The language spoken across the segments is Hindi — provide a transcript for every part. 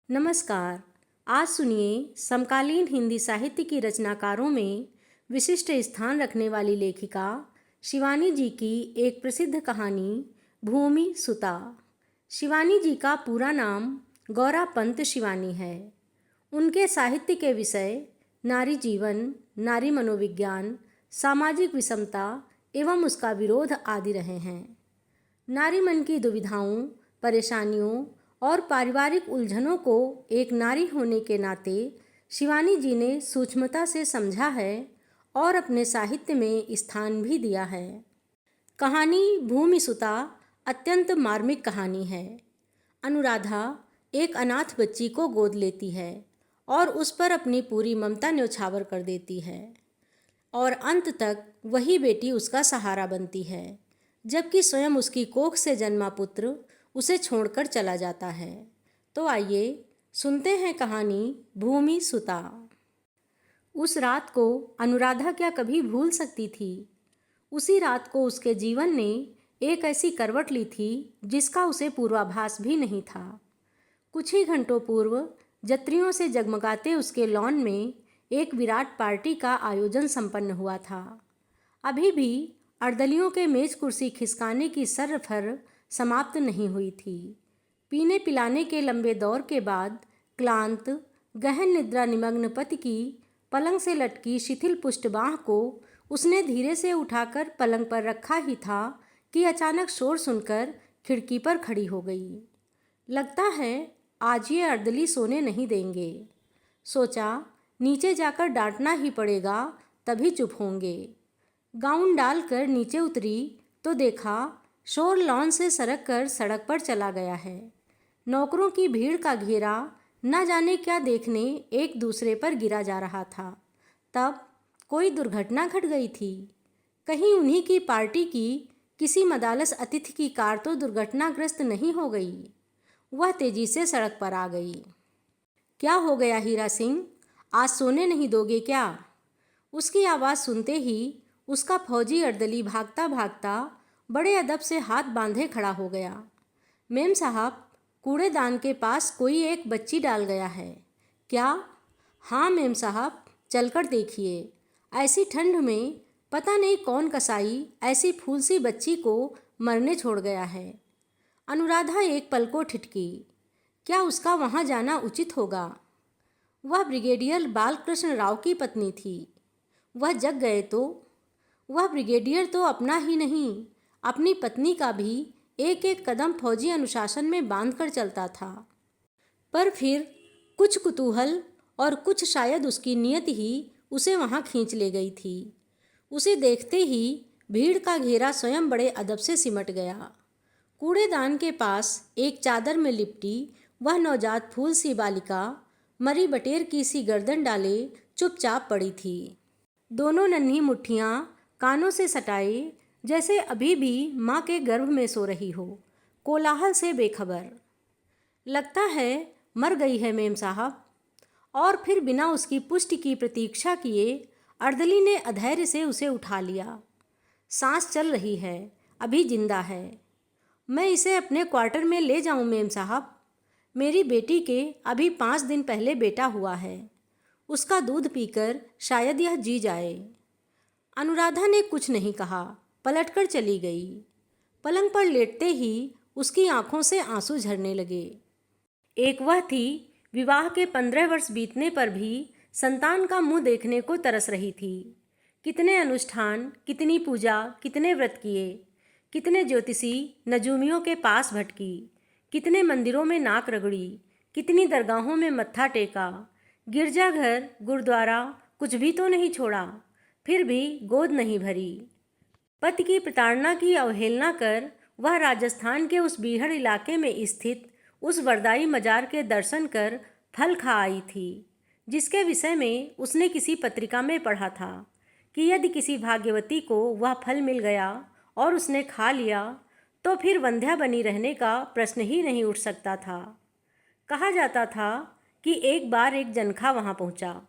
नमस्कार। आज सुनिए समकालीन हिंदी साहित्य की रचनाकारों में विशिष्ट स्थान रखने वाली लेखिका शिवानी जी की एक प्रसिद्ध कहानी भूमि सुता। शिवानी जी का पूरा नाम गौरा पंत शिवानी है। उनके साहित्य के विषय नारी जीवन, नारी मनोविज्ञान, सामाजिक विषमता एवं उसका विरोध आदि रहे हैं। नारी मन की दुविधाओं, परेशानियों और पारिवारिक उलझनों को एक नारी होने के नाते शिवानी जी ने सूक्ष्मता से समझा है और अपने साहित्य में स्थान भी दिया है। कहानी भूमि सुता अत्यंत मार्मिक कहानी है। अनुराधा एक अनाथ बच्ची को गोद लेती है और उस पर अपनी पूरी ममता न्यौछावर कर देती है और अंत तक वही बेटी उसका सहारा बनती है, जबकि स्वयं उसकी कोख से जन्मा पुत्र उसे छोड़कर चला जाता है। तो आइए सुनते हैं कहानी भूमि सुता। उस रात को अनुराधा क्या कभी भूल सकती थी? उसी रात को उसके जीवन ने एक ऐसी करवट ली थी जिसका उसे पूर्वाभास भी नहीं था। कुछ ही घंटों पूर्व जत्रियों से जगमगाते उसके लॉन में एक विराट पार्टी का आयोजन संपन्न हुआ था। अभी भी अर्दलियों के मेज कुर्सी खिसकाने की सर्रफर समाप्त नहीं हुई थी। पीने पिलाने के लंबे दौर के बाद क्लांत गहन निद्रा निमग्न पति की पलंग से लटकी शिथिल पुष्ट बाँह को उसने धीरे से उठाकर पलंग पर रखा ही था कि अचानक शोर सुनकर खिड़की पर खड़ी हो गई। लगता है आज ये अर्दली सोने नहीं देंगे। सोचा नीचे जाकर डांटना ही पड़ेगा, तभी चुप होंगे। गाउन डालकर नीचे उतरी तो देखा शोर लॉन से सरक कर सड़क पर चला गया है। नौकरों की भीड़ का घेरा न जाने क्या देखने एक दूसरे पर गिरा जा रहा था। तब कोई दुर्घटना घट गई थी। कहीं उन्हीं की पार्टी की किसी मदालस अतिथि की कार तो दुर्घटनाग्रस्त नहीं हो गई? वह तेजी से सड़क पर आ गई। क्या हो गया हीरा सिंह, आज सोने नहीं दोगे क्या? उसकी आवाज़ सुनते ही उसका फौजी अर्दली भागता भागता बड़े अदब से हाथ बांधे खड़ा हो गया। मेम साहब, कूड़ेदान के पास कोई एक बच्ची डाल गया है। क्या? हाँ मेम साहब, चलकर देखिए। ऐसी ठंड में पता नहीं कौन कसाई ऐसी फूल सी बच्ची को मरने छोड़ गया है। अनुराधा एक पल को ठिठकी। क्या उसका वहाँ जाना उचित होगा? वह ब्रिगेडियर बालकृष्ण राव की पत्नी थी। वह जग गए तो? वह ब्रिगेडियर तो अपना ही नहीं, अपनी पत्नी का भी एक एक कदम फौजी अनुशासन में बांधकर चलता था। पर फिर कुछ कुतूहल और कुछ शायद उसकी नियति ही उसे वहाँ खींच ले गई थी। उसे देखते ही भीड़ का घेरा स्वयं बड़े अदब से सिमट गया। कूड़ेदान के पास एक चादर में लिपटी वह नवजात फूल सी बालिका मरी बटेर की सी गर्दन डाले चुपचाप पड़ी थी। दोनों नन्ही मुट्ठियाँ कानों से सटाए जैसे अभी भी माँ के गर्भ में सो रही हो, कोलाहल से बेखबर। लगता है मर गई है मेम साहब। और फिर बिना उसकी पुष्टि की प्रतीक्षा किए अर्दली ने अधैर्य से उसे उठा लिया। सांस चल रही है, अभी जिंदा है। मैं इसे अपने क्वार्टर में ले जाऊं मेम साहब? मेरी बेटी के अभी 5 दिन पहले बेटा हुआ है। उसका दूध पीकर शायद यह जी जाए। अनुराधा ने कुछ नहीं कहा, पलटकर चली गई। पलंग पर लेटते ही उसकी आंखों से आंसू झरने लगे। एक वह थी विवाह के 15 वर्ष बीतने पर भी संतान का मुंह देखने को तरस रही थी। कितने अनुष्ठान, कितनी पूजा, कितने व्रत किए, कितने ज्योतिषी नजूमियों के पास भटकी, कितने मंदिरों में नाक रगड़ी, कितनी दरगाहों में मत्था टेका, गिरजाघर, गुरुद्वारा, कुछ भी तो नहीं छोड़ा, फिर भी गोद नहीं भरी। पति की प्रताड़ना की अवहेलना कर वह राजस्थान के उस बीहड़ इलाके में स्थित उस वरदाई मजार के दर्शन कर फल खा आई थी, जिसके विषय में उसने किसी पत्रिका में पढ़ा था कि यदि किसी भाग्यवती को वह फल मिल गया और उसने खा लिया तो फिर वंध्या बनी रहने का प्रश्न ही नहीं उठ सकता था। कहा जाता था कि एक बार एक जनखा वहाँ पहुँचा,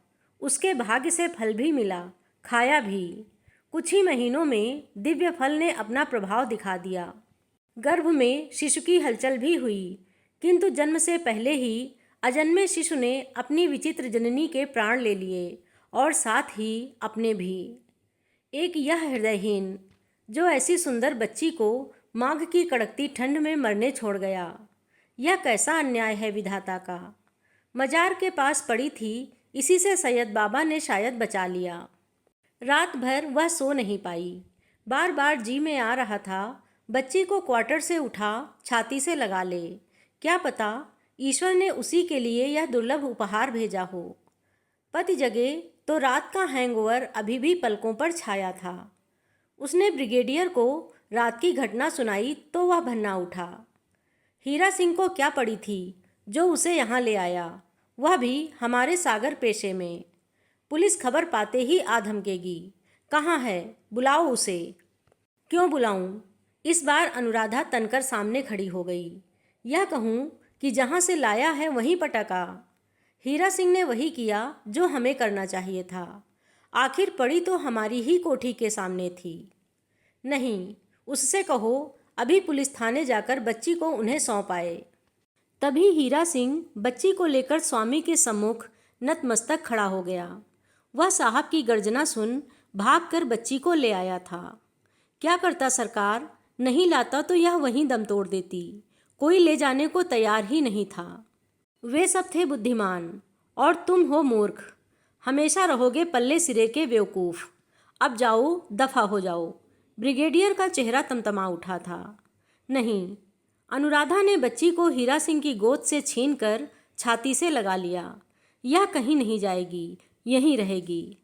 उसके भाग्य से फल भी मिला, खाया भी। कुछ ही महीनों में दिव्य फल ने अपना प्रभाव दिखा दिया। गर्भ में शिशु की हलचल भी हुई, किंतु जन्म से पहले ही अजन्मे शिशु ने अपनी विचित्र जननी के प्राण ले लिए और साथ ही अपने भी। एक यह हृदयहीन जो ऐसी सुंदर बच्ची को माघ की कड़कती ठंड में मरने छोड़ गया। यह कैसा अन्याय है विधाता का। मजार के पास पड़ी थी, इसी से सैयद बाबा ने शायद बचा लिया। रात भर वह सो नहीं पाई। बार बार जी में आ रहा था बच्ची को क्वार्टर से उठा छाती से लगा ले। क्या पता ईश्वर ने उसी के लिए यह दुर्लभ उपहार भेजा हो। पति जगे तो रात का हैंगओवर अभी भी पलकों पर छाया था। उसने ब्रिगेडियर को रात की घटना सुनाई तो वह भन्ना उठा। हीरा सिंह को क्या पड़ी थी जो उसे यहाँ ले आया, वह भी हमारे सागर पेशे में। पुलिस खबर पाते ही आ धमकेगी। कहाँ है, बुलाओ उसे। क्यों बुलाऊं? इस बार अनुराधा तनकर सामने खड़ी हो गई। यह कहूँ कि जहाँ से लाया है वहीं पटका। हीरा सिंह ने वही किया जो हमें करना चाहिए था। आखिर पड़ी तो हमारी ही कोठी के सामने थी। नहीं, उससे कहो अभी पुलिस थाने जाकर बच्ची को उन्हें सौंप आए। तभी हीरा सिंह बच्ची को लेकर स्वामी के सम्मुख नतमस्तक खड़ा हो गया। वह साहब की गर्जना सुन भागकर बच्ची को ले आया था। क्या करता सरकार, नहीं लाता तो यह वहीं दम तोड़ देती। कोई ले जाने को तैयार ही नहीं था। वे सब थे बुद्धिमान और तुम हो मूर्ख। हमेशा रहोगे पल्ले सिरे के बेवकूफ़। अब जाओ, दफा हो जाओ। ब्रिगेडियर का चेहरा तमतमा उठा था। नहीं, अनुराधा ने बच्ची को हीरा सिंह की गोद से छीनकर छाती से लगा लिया। यह कहीं नहीं जाएगी, यहीं रहेगी।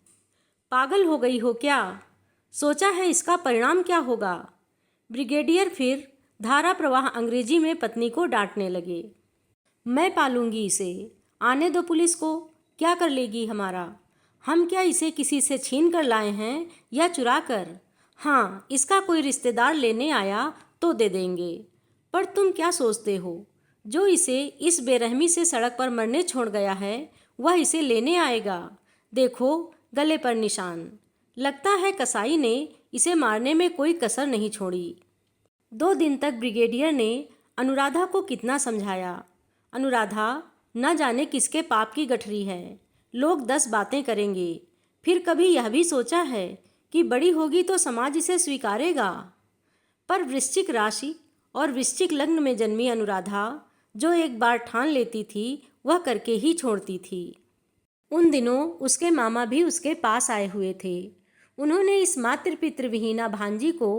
पागल हो गई हो क्या? सोचा है इसका परिणाम क्या होगा? ब्रिगेडियर फिर धारा प्रवाह अंग्रेजी में पत्नी को डांटने लगे। मैं पालूंगी इसे, आने दो पुलिस को। क्या कर लेगी हमारा? हम क्या इसे किसी से छीन कर लाए हैं या चुरा कर? हाँ, इसका कोई रिश्तेदार लेने आया तो दे देंगे। पर तुम क्या सोचते हो, जो इसे इस बेरहमी से सड़क पर मरने छोड़ गया है वह इसे लेने आएगा? देखो गले पर निशान। लगता है कसाई ने इसे मारने में कोई कसर नहीं छोड़ी। 2 दिन तक ब्रिगेडियर ने अनुराधा को कितना समझाया। अनुराधा, न जाने किसके पाप की गठरी है। लोग 10 बातें करेंगे। फिर कभी यह भी सोचा है कि बड़ी होगी तो समाज इसे स्वीकारेगा? पर वृश्चिक राशि और वृश्चिक लग्न में जन्मी अनुराधा जो एक बार ठान लेती थी वह करके ही छोड़ती थी। उन दिनों उसके मामा भी उसके पास आए हुए थे। उन्होंने इस मातृ पितृ विहीना भांजी को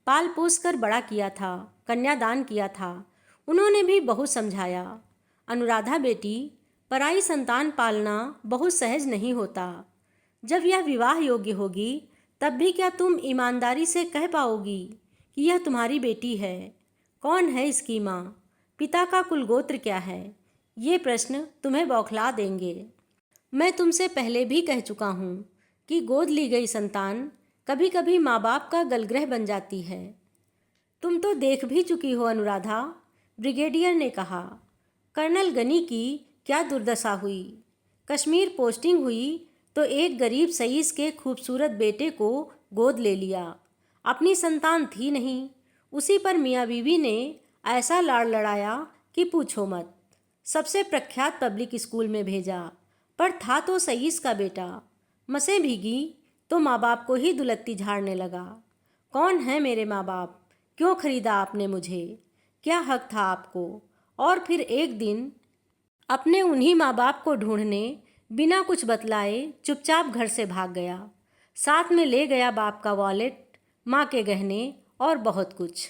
पाल पोस कर बड़ा किया था, कन्यादान किया था। उन्होंने भी बहुत समझाया, अनुराधा बेटी, पराई संतान पालना बहुत सहज नहीं होता। जब यह विवाह योग्य होगी तब भी क्या तुम ईमानदारी से कह पाओगी कि यह तुम्हारी बेटी है? कौन है इसकी माँ? पिता का कुलगोत्र क्या है? ये प्रश्न तुम्हें बौखला देंगे। मैं तुमसे पहले भी कह चुका हूँ कि गोद ली गई संतान कभी कभी माँ बाप का गलग्रह बन जाती है। तुम तो देख भी चुकी हो अनुराधा, ब्रिगेडियर ने कहा। कर्नल गनी की क्या दुर्दशा हुई। कश्मीर पोस्टिंग हुई तो एक गरीब सईस के खूबसूरत बेटे को गोद ले लिया। अपनी संतान थी नहीं, उसी पर मियाँ बीवी ने ऐसा लाड़ लड़ाया कि पूछो मत। सबसे प्रख्यात पब्लिक स्कूल में भेजा, पर था तो सईस का बेटा। मसें भीगी तो माँ बाप को ही दुलत्ती झाड़ने लगा। कौन है मेरे माँ बाप? क्यों खरीदा आपने मुझे? क्या हक था आपको? और फिर एक दिन अपने उन्हीं माँ बाप को ढूंढने बिना कुछ बतलाए चुपचाप घर से भाग गया। साथ में ले गया बाप का वॉलेट, माँ के गहने और बहुत कुछ।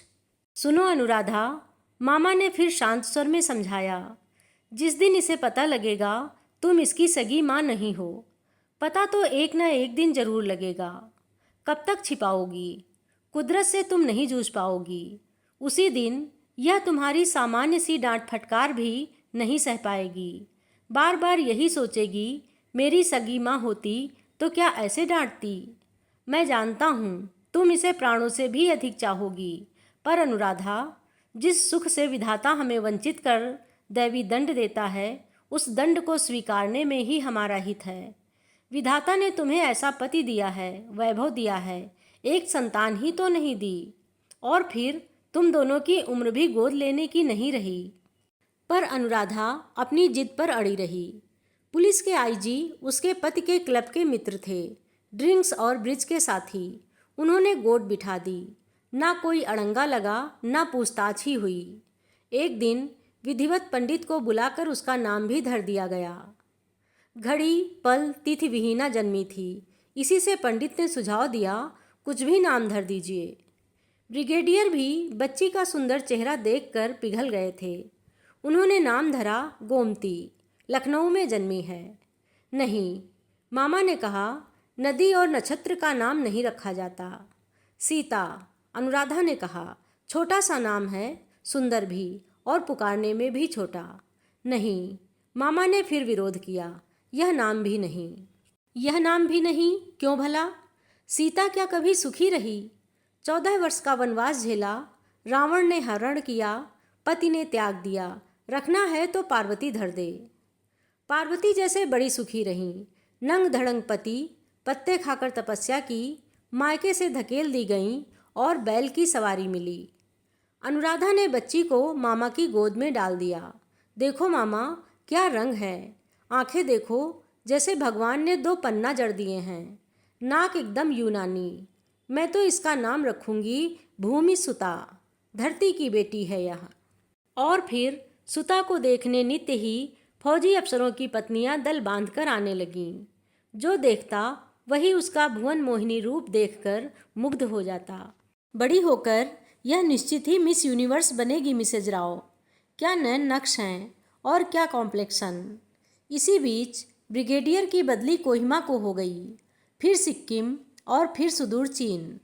सुनो अनुराधा, मामा ने फिर शांत स्वर में समझाया, जिस दिन इसे पता लगेगा तुम इसकी सगी माँ नहीं हो, पता तो एक न एक दिन जरूर लगेगा। कब तक छिपाओगी? कुदरत से तुम नहीं जूझ पाओगी। उसी दिन यह तुम्हारी सामान्य सी डांट फटकार भी नहीं सह पाएगी। बार बार यही सोचेगी, मेरी सगी माँ होती तो क्या ऐसे डांटती। मैं जानता हूँ तुम इसे प्राणों से भी अधिक चाहोगी, पर अनुराधा, जिस सुख से विधाता हमें वंचित कर दैवी दंड देता है, उस दंड को स्वीकारने में ही हमारा हित है। विधाता ने तुम्हें ऐसा पति दिया है, वैभव दिया है, एक संतान ही तो नहीं दी। और फिर तुम दोनों की उम्र भी गोद लेने की नहीं रही। पर अनुराधा अपनी जिद पर अड़ी रही। पुलिस के आईजी उसके पति के क्लब के मित्र थे, ड्रिंक्स और ब्रिज के साथी। उन्होंने गोद बिठा दी। ना कोई अड़ंगा लगा, ना पूछताछ ही हुई। एक दिन विधिवत पंडित को बुलाकर उसका नाम भी धर दिया गया। घड़ी पल तिथि विहीना जन्मी थी। इसी से पंडित ने सुझाव दिया, कुछ भी नाम धर दीजिए। ब्रिगेडियर भी बच्ची का सुंदर चेहरा देखकर पिघल गए थे। उन्होंने नाम धरा गोमती, लखनऊ में जन्मी है। नहीं, मामा ने कहा, नदी और नक्षत्र का नाम नहीं रखा जाता। सीता, अनुराधा ने कहा, छोटा सा नाम है, सुंदर भी और पुकारने में भी छोटा। नहीं, मामा ने फिर विरोध किया, यह नाम भी नहीं। यह नाम भी नहीं, क्यों भला? सीता क्या कभी सुखी रही? 14 वर्ष का वनवास झेला, रावण ने हरण किया, पति ने त्याग दिया। रखना है तो पार्वती धर दे। पार्वती जैसे बड़ी सुखी रहीं। नंग धड़ंग पति, पत्ते खाकर तपस्या की, मायके से धकेल दी गईं और बैल की सवारी मिली। अनुराधा ने बच्ची को मामा की गोद में डाल दिया। देखो मामा, क्या रंग है, आंखें देखो, जैसे भगवान ने 2 पन्ना जड़ दिए हैं। नाक एकदम यूनानी। मैं तो इसका नाम रखूंगी भूमि सुता, धरती की बेटी है यह। और फिर सुता को देखने नित्य ही फौजी अफसरों की पत्नियां दल बांधकर आने लगीं। जो देखता वही उसका भुवन मोहिनी रूप देखकर मुग्ध हो जाता। बड़ी होकर यह निश्चित ही मिस यूनिवर्स बनेगी मिसेज राव। क्या नैन नक्श हैं और क्या कॉम्प्लेक्शन। इसी बीच ब्रिगेडियर की बदली कोहिमा को हो गई, फिर सिक्किम और फिर सुदूर चीन।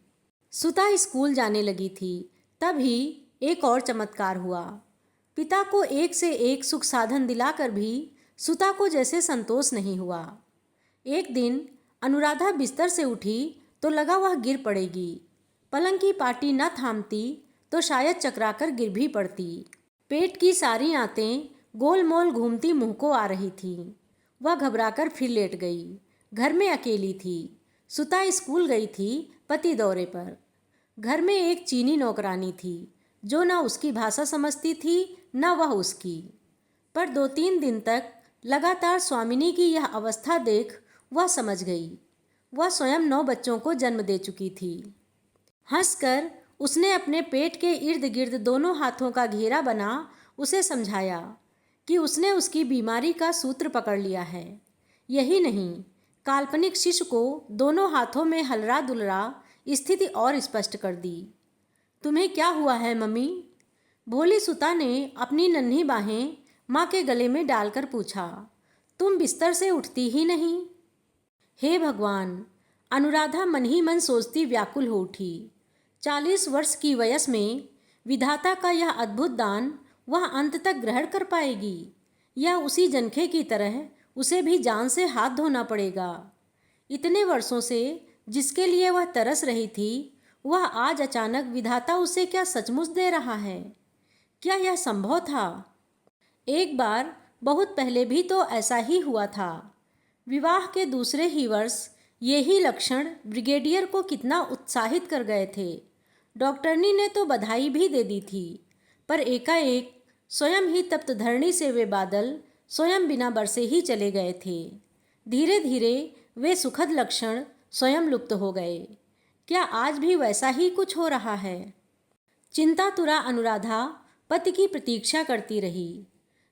सुता स्कूल जाने लगी थी। तभी एक और चमत्कार हुआ। पिता को एक से एक सुख साधन दिलाकर भी सुता को जैसे संतोष नहीं हुआ। एक दिन अनुराधा बिस्तर से उठी तो लगा वह गिर पड़ेगी। पलंग की पाटी न थामती तो शायद चकराकर गिर भी पड़ती। पेट की सारी आंतें गोलमोल घूमती मुंह को आ रही थीं। वह घबराकर फिर लेट गई। घर में अकेली थी। सुता स्कूल गई थी, पति दौरे पर। घर में एक चीनी नौकरानी थी जो न उसकी भाषा समझती थी न वह उसकी। पर 2-3 दिन तक लगातार स्वामिनी की यह अवस्था देख वह समझ गई। वह स्वयं 9 बच्चों को जन्म दे चुकी थी। हंसकर उसने अपने पेट के इर्द गिर्द दोनों हाथों का घेरा बना उसे समझाया कि उसने उसकी बीमारी का सूत्र पकड़ लिया है। यही नहीं, काल्पनिक शिशु को दोनों हाथों में हलरा दुलरा स्थिति और स्पष्ट कर दी। तुम्हें क्या हुआ है मम्मी? भोली सुता ने अपनी नन्ही बाहें माँ के गले में डालकर पूछा। तुम बिस्तर से उठती ही नहीं। हे भगवान, अनुराधा मन ही मन सोचती व्याकुल हो उठी। 40 वर्ष की वयस में विधाता का यह अद्भुत दान वह अंत तक ग्रहण कर पाएगी या उसी जनखे की तरह उसे भी जान से हाथ धोना पड़ेगा। इतने वर्षों से जिसके लिए वह तरस रही थी, वह आज अचानक विधाता उसे क्या सचमुच दे रहा है? क्या यह संभव था? एक बार बहुत पहले भी तो ऐसा ही हुआ था। विवाह के दूसरे ही वर्ष यही लक्षण ब्रिगेडियर को कितना उत्साहित कर गए थे। डॉक्टरनी ने तो बधाई भी दे दी थी, पर एकाएक स्वयं ही तप्त धरणी से वे बादल स्वयं बिना बरसे ही चले गए थे। धीरे धीरे वे सुखद लक्षण स्वयं लुप्त हो गए। क्या आज भी वैसा ही कुछ हो रहा है? चिंतातुरा अनुराधा पति की प्रतीक्षा करती रही।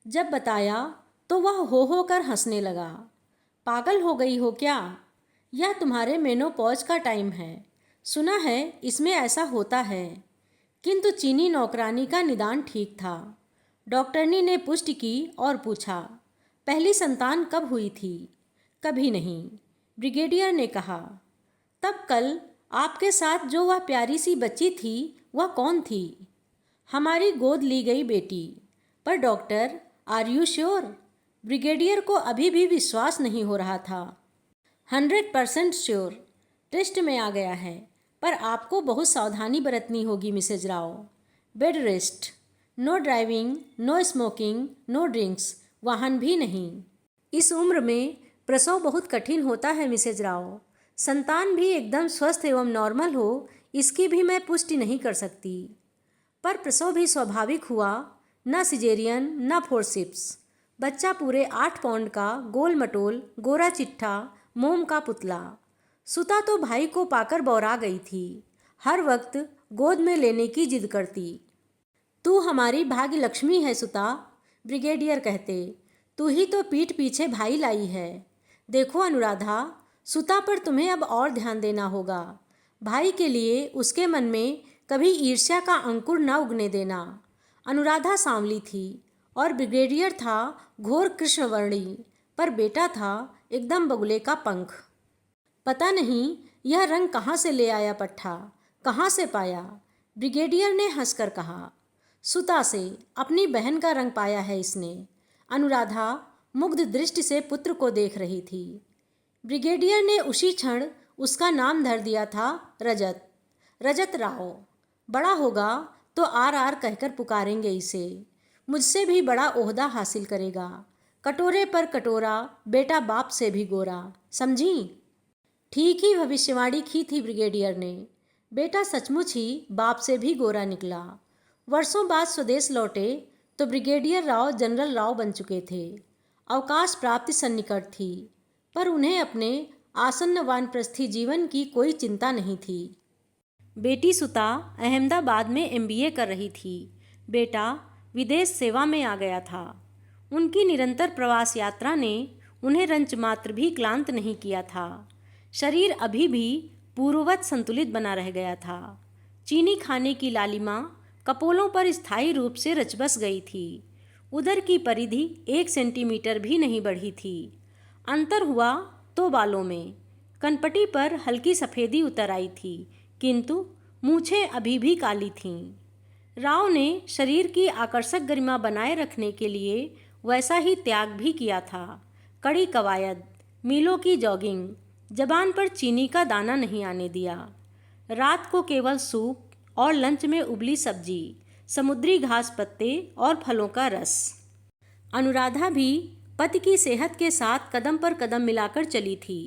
जब बताया तो वह हो कर हंसने लगा। पागल हो गई हो क्या? यह तुम्हारे मेनोपॉज का टाइम है। सुना है इसमें ऐसा होता है। किंतु चीनी नौकरानी का निदान ठीक था। डॉक्टरनी ने पुष्टि की और पूछा, पहली संतान कब हुई थी? कभी नहीं, ब्रिगेडियर ने कहा। तब कल आपके साथ जो वह प्यारी सी बच्ची थी वह कौन थी? हमारी गोद ली गई बेटी। पर doctor, are you sure? Brigadier को अभी भी विश्वास नहीं हो रहा था। 100% श्योर। टेस्ट में आ गया है, पर आपको बहुत सावधानी बरतनी होगी Mrs Rao. Bed rest, no driving, no smoking, no drinks, वाहन भी नहीं। इस उम्र में प्रसव बहुत कठिन होता है मिसेज राव। संतान भी एकदम स्वस्थ एवं नॉर्मल हो, इसकी भी मैं पुष्टि नहीं कर सकती। पर प्रसव भी स्वाभाविक हुआ न सिजेरियन न फोर्सिप्स। बच्चा पूरे 8 पाउंड का गोल मटोल गोरा चिट्ठा मोम का पुतला। सुता तो भाई को पाकर बौरा गई थी, हर वक्त गोद में लेने की जिद करती। तू हमारी भाग्य लक्ष्मी है सुता, ब्रिगेडियर कहते। तू ही तो पीठ पीछे भाई लाई है। देखो अनुराधा, सुता पर तुम्हें अब और ध्यान देना होगा। भाई के लिए उसके मन में कभी ईर्ष्या का अंकुर न उगने देना। अनुराधा सांवली थी और ब्रिगेडियर था घोर कृष्णवर्णी, पर बेटा था एकदम बगुले का पंख। पता नहीं यह रंग कहाँ से ले आया पट्ठा, कहाँ से पाया। ब्रिगेडियर ने हंसकर कहा, सुता से अपनी बहन का रंग पाया है इसने। अनुराधा मुग्ध दृष्टि से पुत्र को देख रही थी। ब्रिगेडियर ने उसी क्षण उसका नाम धर दिया था रजत, रजत राव। बड़ा होगा तो आर कहकर पुकारेंगे इसे। मुझसे भी बड़ा ओहदा हासिल करेगा। कटोरे पर कटोरा, बेटा बाप से भी गोरा, समझी। ठीक ही भविष्यवाणी की थी ब्रिगेडियर ने। बेटा सचमुच ही बाप से भी गोरा निकला। वर्षों बाद स्वदेश लौटे तो ब्रिगेडियर राव जनरल राव बन चुके थे। अवकाश प्राप्ति सन्निकट थी, पर उन्हें अपने आसन्न वानप्रस्थी जीवन की कोई चिंता नहीं थी। बेटी सुता अहमदाबाद में MBA कर रही थी। बेटा विदेश सेवा में आ गया था। उनकी निरंतर प्रवास यात्रा ने उन्हें रंच मात्र भी क्लांत नहीं किया था। शरीर अभी भी पूर्ववत संतुलित बना रह गया था। चीनी खाने की लालिमा कपोलों पर स्थायी रूप से रचबस गई थी। उदर की परिधि 1 सेंटीमीटर भी नहीं बढ़ी थी। अंतर हुआ तो बालों में। कनपटी पर हल्की सफ़ेदी उतर आई थी, किंतु मूछें अभी भी काली थीं। राव ने शरीर की आकर्षक गरिमा बनाए रखने के लिए वैसा ही त्याग भी किया था। कड़ी कवायद, मीलों की जॉगिंग, जबान पर चीनी का दाना नहीं आने दिया। रात को केवल सूप और लंच में उबली सब्जी, समुद्री घास पत्ते और फलों का रस। अनुराधा भी पति की सेहत के साथ कदम पर कदम मिलाकर चली थी।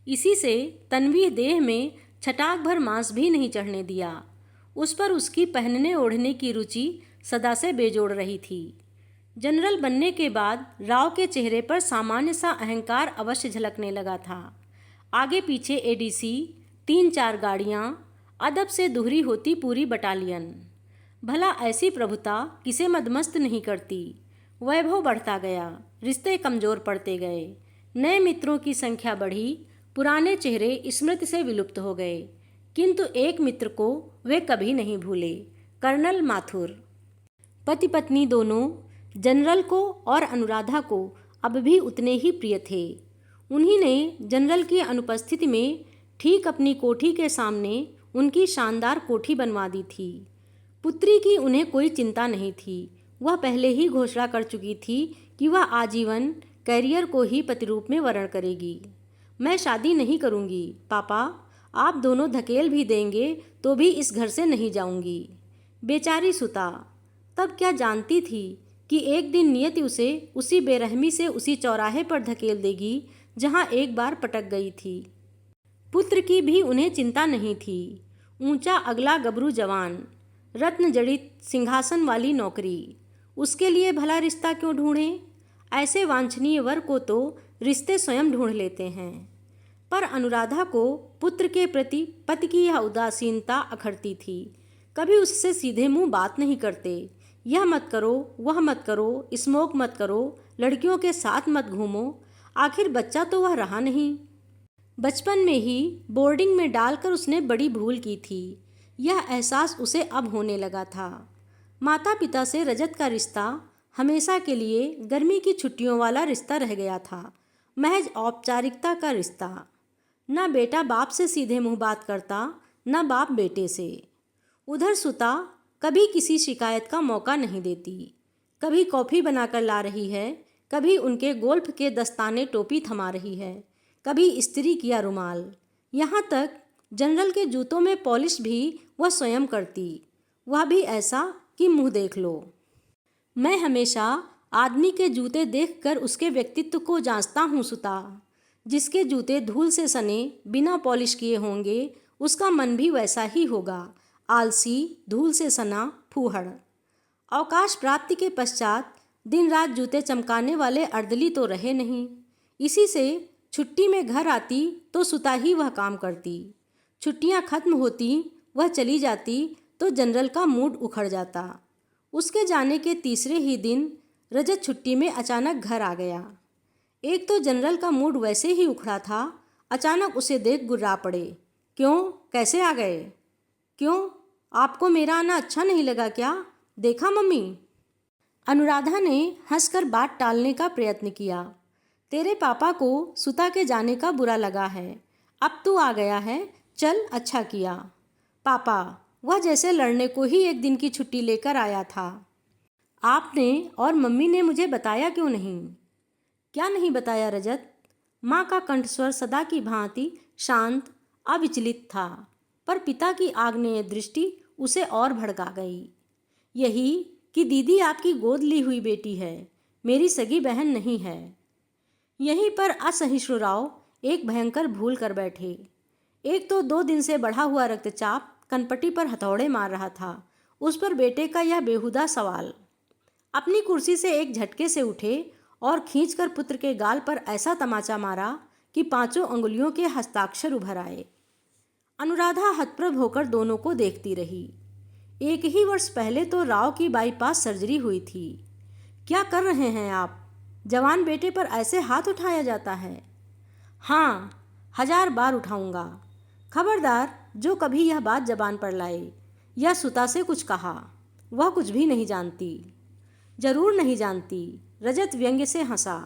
इसी से तन्वी देह में छटाक भर मांस भी नहीं चढ़ने दिया। उस पर उसकी पहनने ओढ़ने की रुचि सदा से बेजोड़ रही थी। जनरल बनने के बाद राव के चेहरे पर सामान्य सा अहंकार अवश्य झलकने लगा था। आगे पीछे ADC, 3-4 गाड़ियाँ, अदब से दुहरी होती पूरी बटालियन। भला ऐसी प्रभुता किसे मदमस्त नहीं करती। वैभव बढ़ता गया, रिश्ते कमज़ोर पड़ते गए। नए मित्रों की संख्या बढ़ी, पुराने चेहरे स्मृति से विलुप्त हो गए, किंतु एक मित्र को वे कभी नहीं भूले, कर्नल माथुर। पति पत्नी दोनों जनरल को और अनुराधा को अब भी उतने ही प्रिय थे। उन्हीं ने जनरल की अनुपस्थिति में ठीक अपनी कोठी के सामने उनकी शानदार कोठी बनवा दी थी। पुत्री की उन्हें कोई चिंता नहीं थी। वह पहले ही घोषणा कर चुकी थी कि वह आजीवन कैरियर को ही प्रतिरूप में वर्ण करेगी। मैं शादी नहीं करूंगी पापा, आप दोनों धकेल भी देंगे तो भी इस घर से नहीं जाऊंगी। बेचारी सुता तब क्या जानती थी कि एक दिन नियति उसे उसी बेरहमी से उसी चौराहे पर धकेल देगी जहां एक बार पटक गई थी। पुत्र की भी उन्हें चिंता नहीं थी। ऊंचा अगला गबरू जवान, रत्न जड़ित सिंहासन वाली नौकरी, उसके लिए भला रिश्ता क्यों ढूंढें। ऐसे वांछनीय वर को तो रिश्ते स्वयं ढूंढ लेते हैं। पर अनुराधा को पुत्र के प्रति पति की यह उदासीनता अखरती थी। कभी उससे सीधे मुंह बात नहीं करते। यह मत करो, वह मत करो, स्मोक मत करो, लड़कियों के साथ मत घूमो। आखिर बच्चा तो वह रहा नहीं। बचपन में ही बोर्डिंग में डालकर उसने बड़ी भूल की थी। यह एहसास उसे अब होने लगा था। माता पिता से रजत का रिश्ता हमेशा के लिए गर्मी की छुट्टियों वाला रिश्ता रह गया था, महज औपचारिकता का रिश्ता। न बेटा बाप से सीधे मुंह बात करता, न बाप बेटे से। उधर सुता कभी किसी शिकायत का मौका नहीं देती। कभी कॉफ़ी बनाकर ला रही है, कभी उनके गोल्फ के दस्ताने टोपी थमा रही है, कभी इस्त्री किया रुमाल। यहाँ तक जनरल के जूतों में पॉलिश भी वह स्वयं करती, वह भी ऐसा कि मुंह देख लो। मैं हमेशा आदमी के जूते देखकर उसके व्यक्तित्व को जांचता हूँ सुता। जिसके जूते धूल से सने बिना पॉलिश किए होंगे, उसका मन भी वैसा ही होगा, आलसी, धूल से सना, फूहड़। अवकाश प्राप्ति के पश्चात दिन रात जूते चमकाने वाले अर्दली तो रहे नहीं। इसी से छुट्टी में घर आती तो सुता ही वह काम करती। छुट्टियां खत्म होती, वह चली जाती तो जनरल का मूड उखड़ जाता। उसके जाने के तीसरे ही दिन रजत छुट्टी में अचानक घर आ गया। एक तो जनरल का मूड वैसे ही उखड़ा था, अचानक उसे देख गुर्रा पड़े। क्यों, कैसे आ गए? क्यों, आपको मेरा आना अच्छा नहीं लगा क्या? देखा मम्मी? अनुराधा ने हंसकर बात टालने का प्रयत्न किया। तेरे पापा को सुता के जाने का बुरा लगा है, अब तू आ गया है, चल अच्छा किया। पापा, वह जैसे लड़ने को ही एक दिन की छुट्टी लेकर आया था। आपने और मम्मी ने मुझे बताया क्यों नहीं? क्या नहीं बताया रजत? माँ का कंठस्वर सदा की भांति शांत अविचलित था, पर पिता की आग्नेय दृष्टि उसे और भड़का गई। यही कि दीदी आपकी गोद ली हुई बेटी है, मेरी सगी बहन नहीं है। यहीं पर असहिष्णुराव एक भयंकर भूल कर बैठे। एक तो 2 दिन से बढ़ा हुआ रक्तचाप कनपटी पर हथौड़े मार रहा था, उस पर बेटे का यह बेहुदा सवाल। अपनी कुर्सी से एक झटके से उठे और खींचकर पुत्र के गाल पर ऐसा तमाचा मारा कि 5 अंगुलियों के हस्ताक्षर उभर आए। अनुराधा हतप्रभ होकर दोनों को देखती रही। 1 ही वर्ष पहले तो राव की बाईपास सर्जरी हुई थी। क्या कर रहे हैं आप? जवान बेटे पर ऐसे हाथ उठाया जाता है? हाँ, 1000 बार उठाऊंगा। खबरदार जो कभी यह बात जबान पर लाए या सुता से कुछ कहा। वह कुछ भी नहीं जानती। जरूर नहीं जानती, रजत व्यंग्य से हंसा।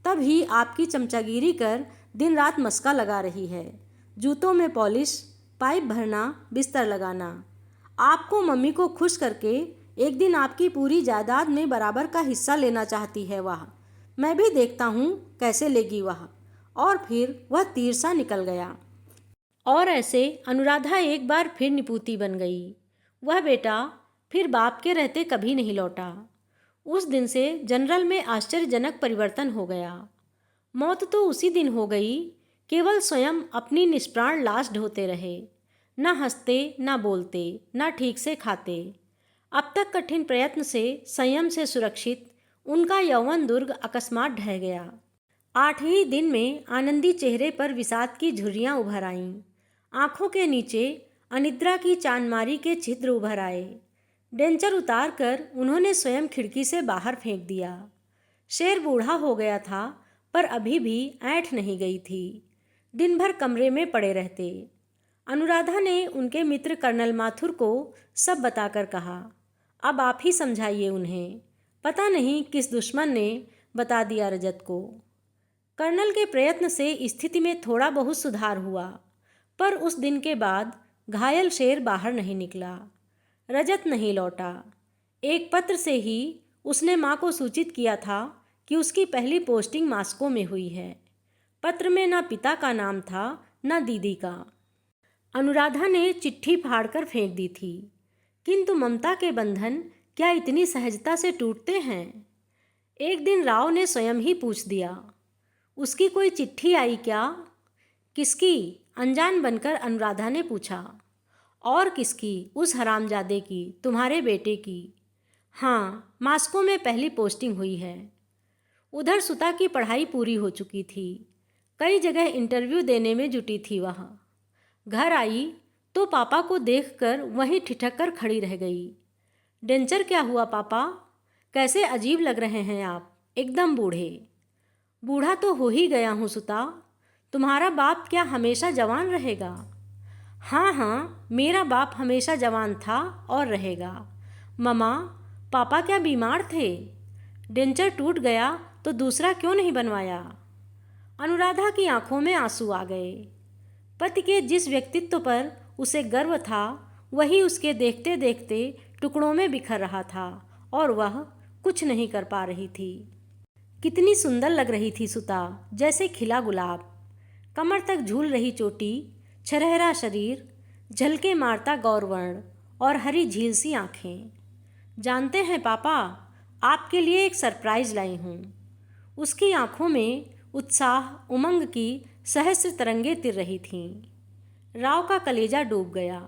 तब ही आपकी चमचागिरी कर दिन रात मस्का लगा रही है। जूतों में पॉलिश, पाइप भरना, बिस्तर लगाना। आपको मम्मी को खुश करके एक दिन आपकी पूरी जायदाद में बराबर का हिस्सा लेना चाहती है वह। मैं भी देखता हूँ कैसे लेगी वह। और फिर वह तीर सा निकल गया। और ऐसे अनुराधा एक बार फिर निपुती बन गई। वह बेटा फिर बाप के रहते कभी नहीं लौटा। उस दिन से जनरल में आश्चर्यजनक परिवर्तन हो गया। मौत तो उसी दिन हो गई, केवल स्वयं अपनी निष्प्राण लाश ढोते रहे। न हंसते, न बोलते, न ठीक से खाते। अब तक कठिन प्रयत्न से, संयम से सुरक्षित उनका यौवन दुर्ग अकस्मात ढह गया। 8 ही दिन में आनंदी चेहरे पर विषाद की झुर्रियाँ उभर आईं। आँखों के नीचे अनिद्रा की चांदमारी के छिद्र उभर आए। डेंचर उतार कर उन्होंने स्वयं खिड़की से बाहर फेंक दिया। शेर बूढ़ा हो गया था, पर अभी भी ऐंठ नहीं गई थी। दिन भर कमरे में पड़े रहते। अनुराधा ने उनके मित्र कर्नल माथुर को सब बताकर कहा, अब आप ही समझाइए उन्हें। पता नहीं किस दुश्मन ने बता दिया रजत को। कर्नल के प्रयत्न से स्थिति में थोड़ा बहुत सुधार हुआ, पर उस दिन के बाद घायल शेर बाहर नहीं निकला। रजत नहीं लौटा। एक पत्र से ही उसने माँ को सूचित किया था कि उसकी पहली पोस्टिंग मॉस्को में हुई है। पत्र में ना पिता का नाम था, ना दीदी का। अनुराधा ने चिट्ठी फाड़कर फेंक दी थी, किंतु ममता के बंधन क्या इतनी सहजता से टूटते हैं? एक दिन राव ने स्वयं ही पूछ दिया, उसकी कोई चिट्ठी आई क्या? किसकी? अनजान बनकर अनुराधा ने पूछा। और किसकी? उस हरामजादे की, तुम्हारे बेटे की। हाँ, मॉस्को में पहली पोस्टिंग हुई है। उधर सुता की पढ़ाई पूरी हो चुकी थी। कई जगह इंटरव्यू देने में जुटी थी वह। घर आई तो पापा को देखकर वहीं ठिठक कर खड़ी रह गई। डेंचर क्या हुआ पापा? कैसे अजीब लग रहे हैं आप, एकदम बूढ़े। बूढ़ा तो हो ही गया हूँ सुता। तुम्हारा बाप क्या हमेशा जवान रहेगा? हाँ हाँ, मेरा बाप हमेशा जवान था और रहेगा। ममा, पापा क्या बीमार थे? डेंचर टूट गया तो दूसरा क्यों नहीं बनवाया? अनुराधा की आंखों में आंसू आ गए। पति के जिस व्यक्तित्व पर उसे गर्व था, वही उसके देखते देखते टुकड़ों में बिखर रहा था और वह कुछ नहीं कर पा रही थी। कितनी सुंदर लग रही थी सुता, जैसे खिला गुलाब। कमर तक झूल रही चोटी, छरहरा शरीर, झलके मारता गौरवर्ण और हरी झील सी आँखें। जानते हैं पापा, आपके लिए एक सरप्राइज लाई हूँ। उसकी आँखों में उत्साह, उमंग की सहस्र तरंगें तिर रही थीं। राव का कलेजा डूब गया।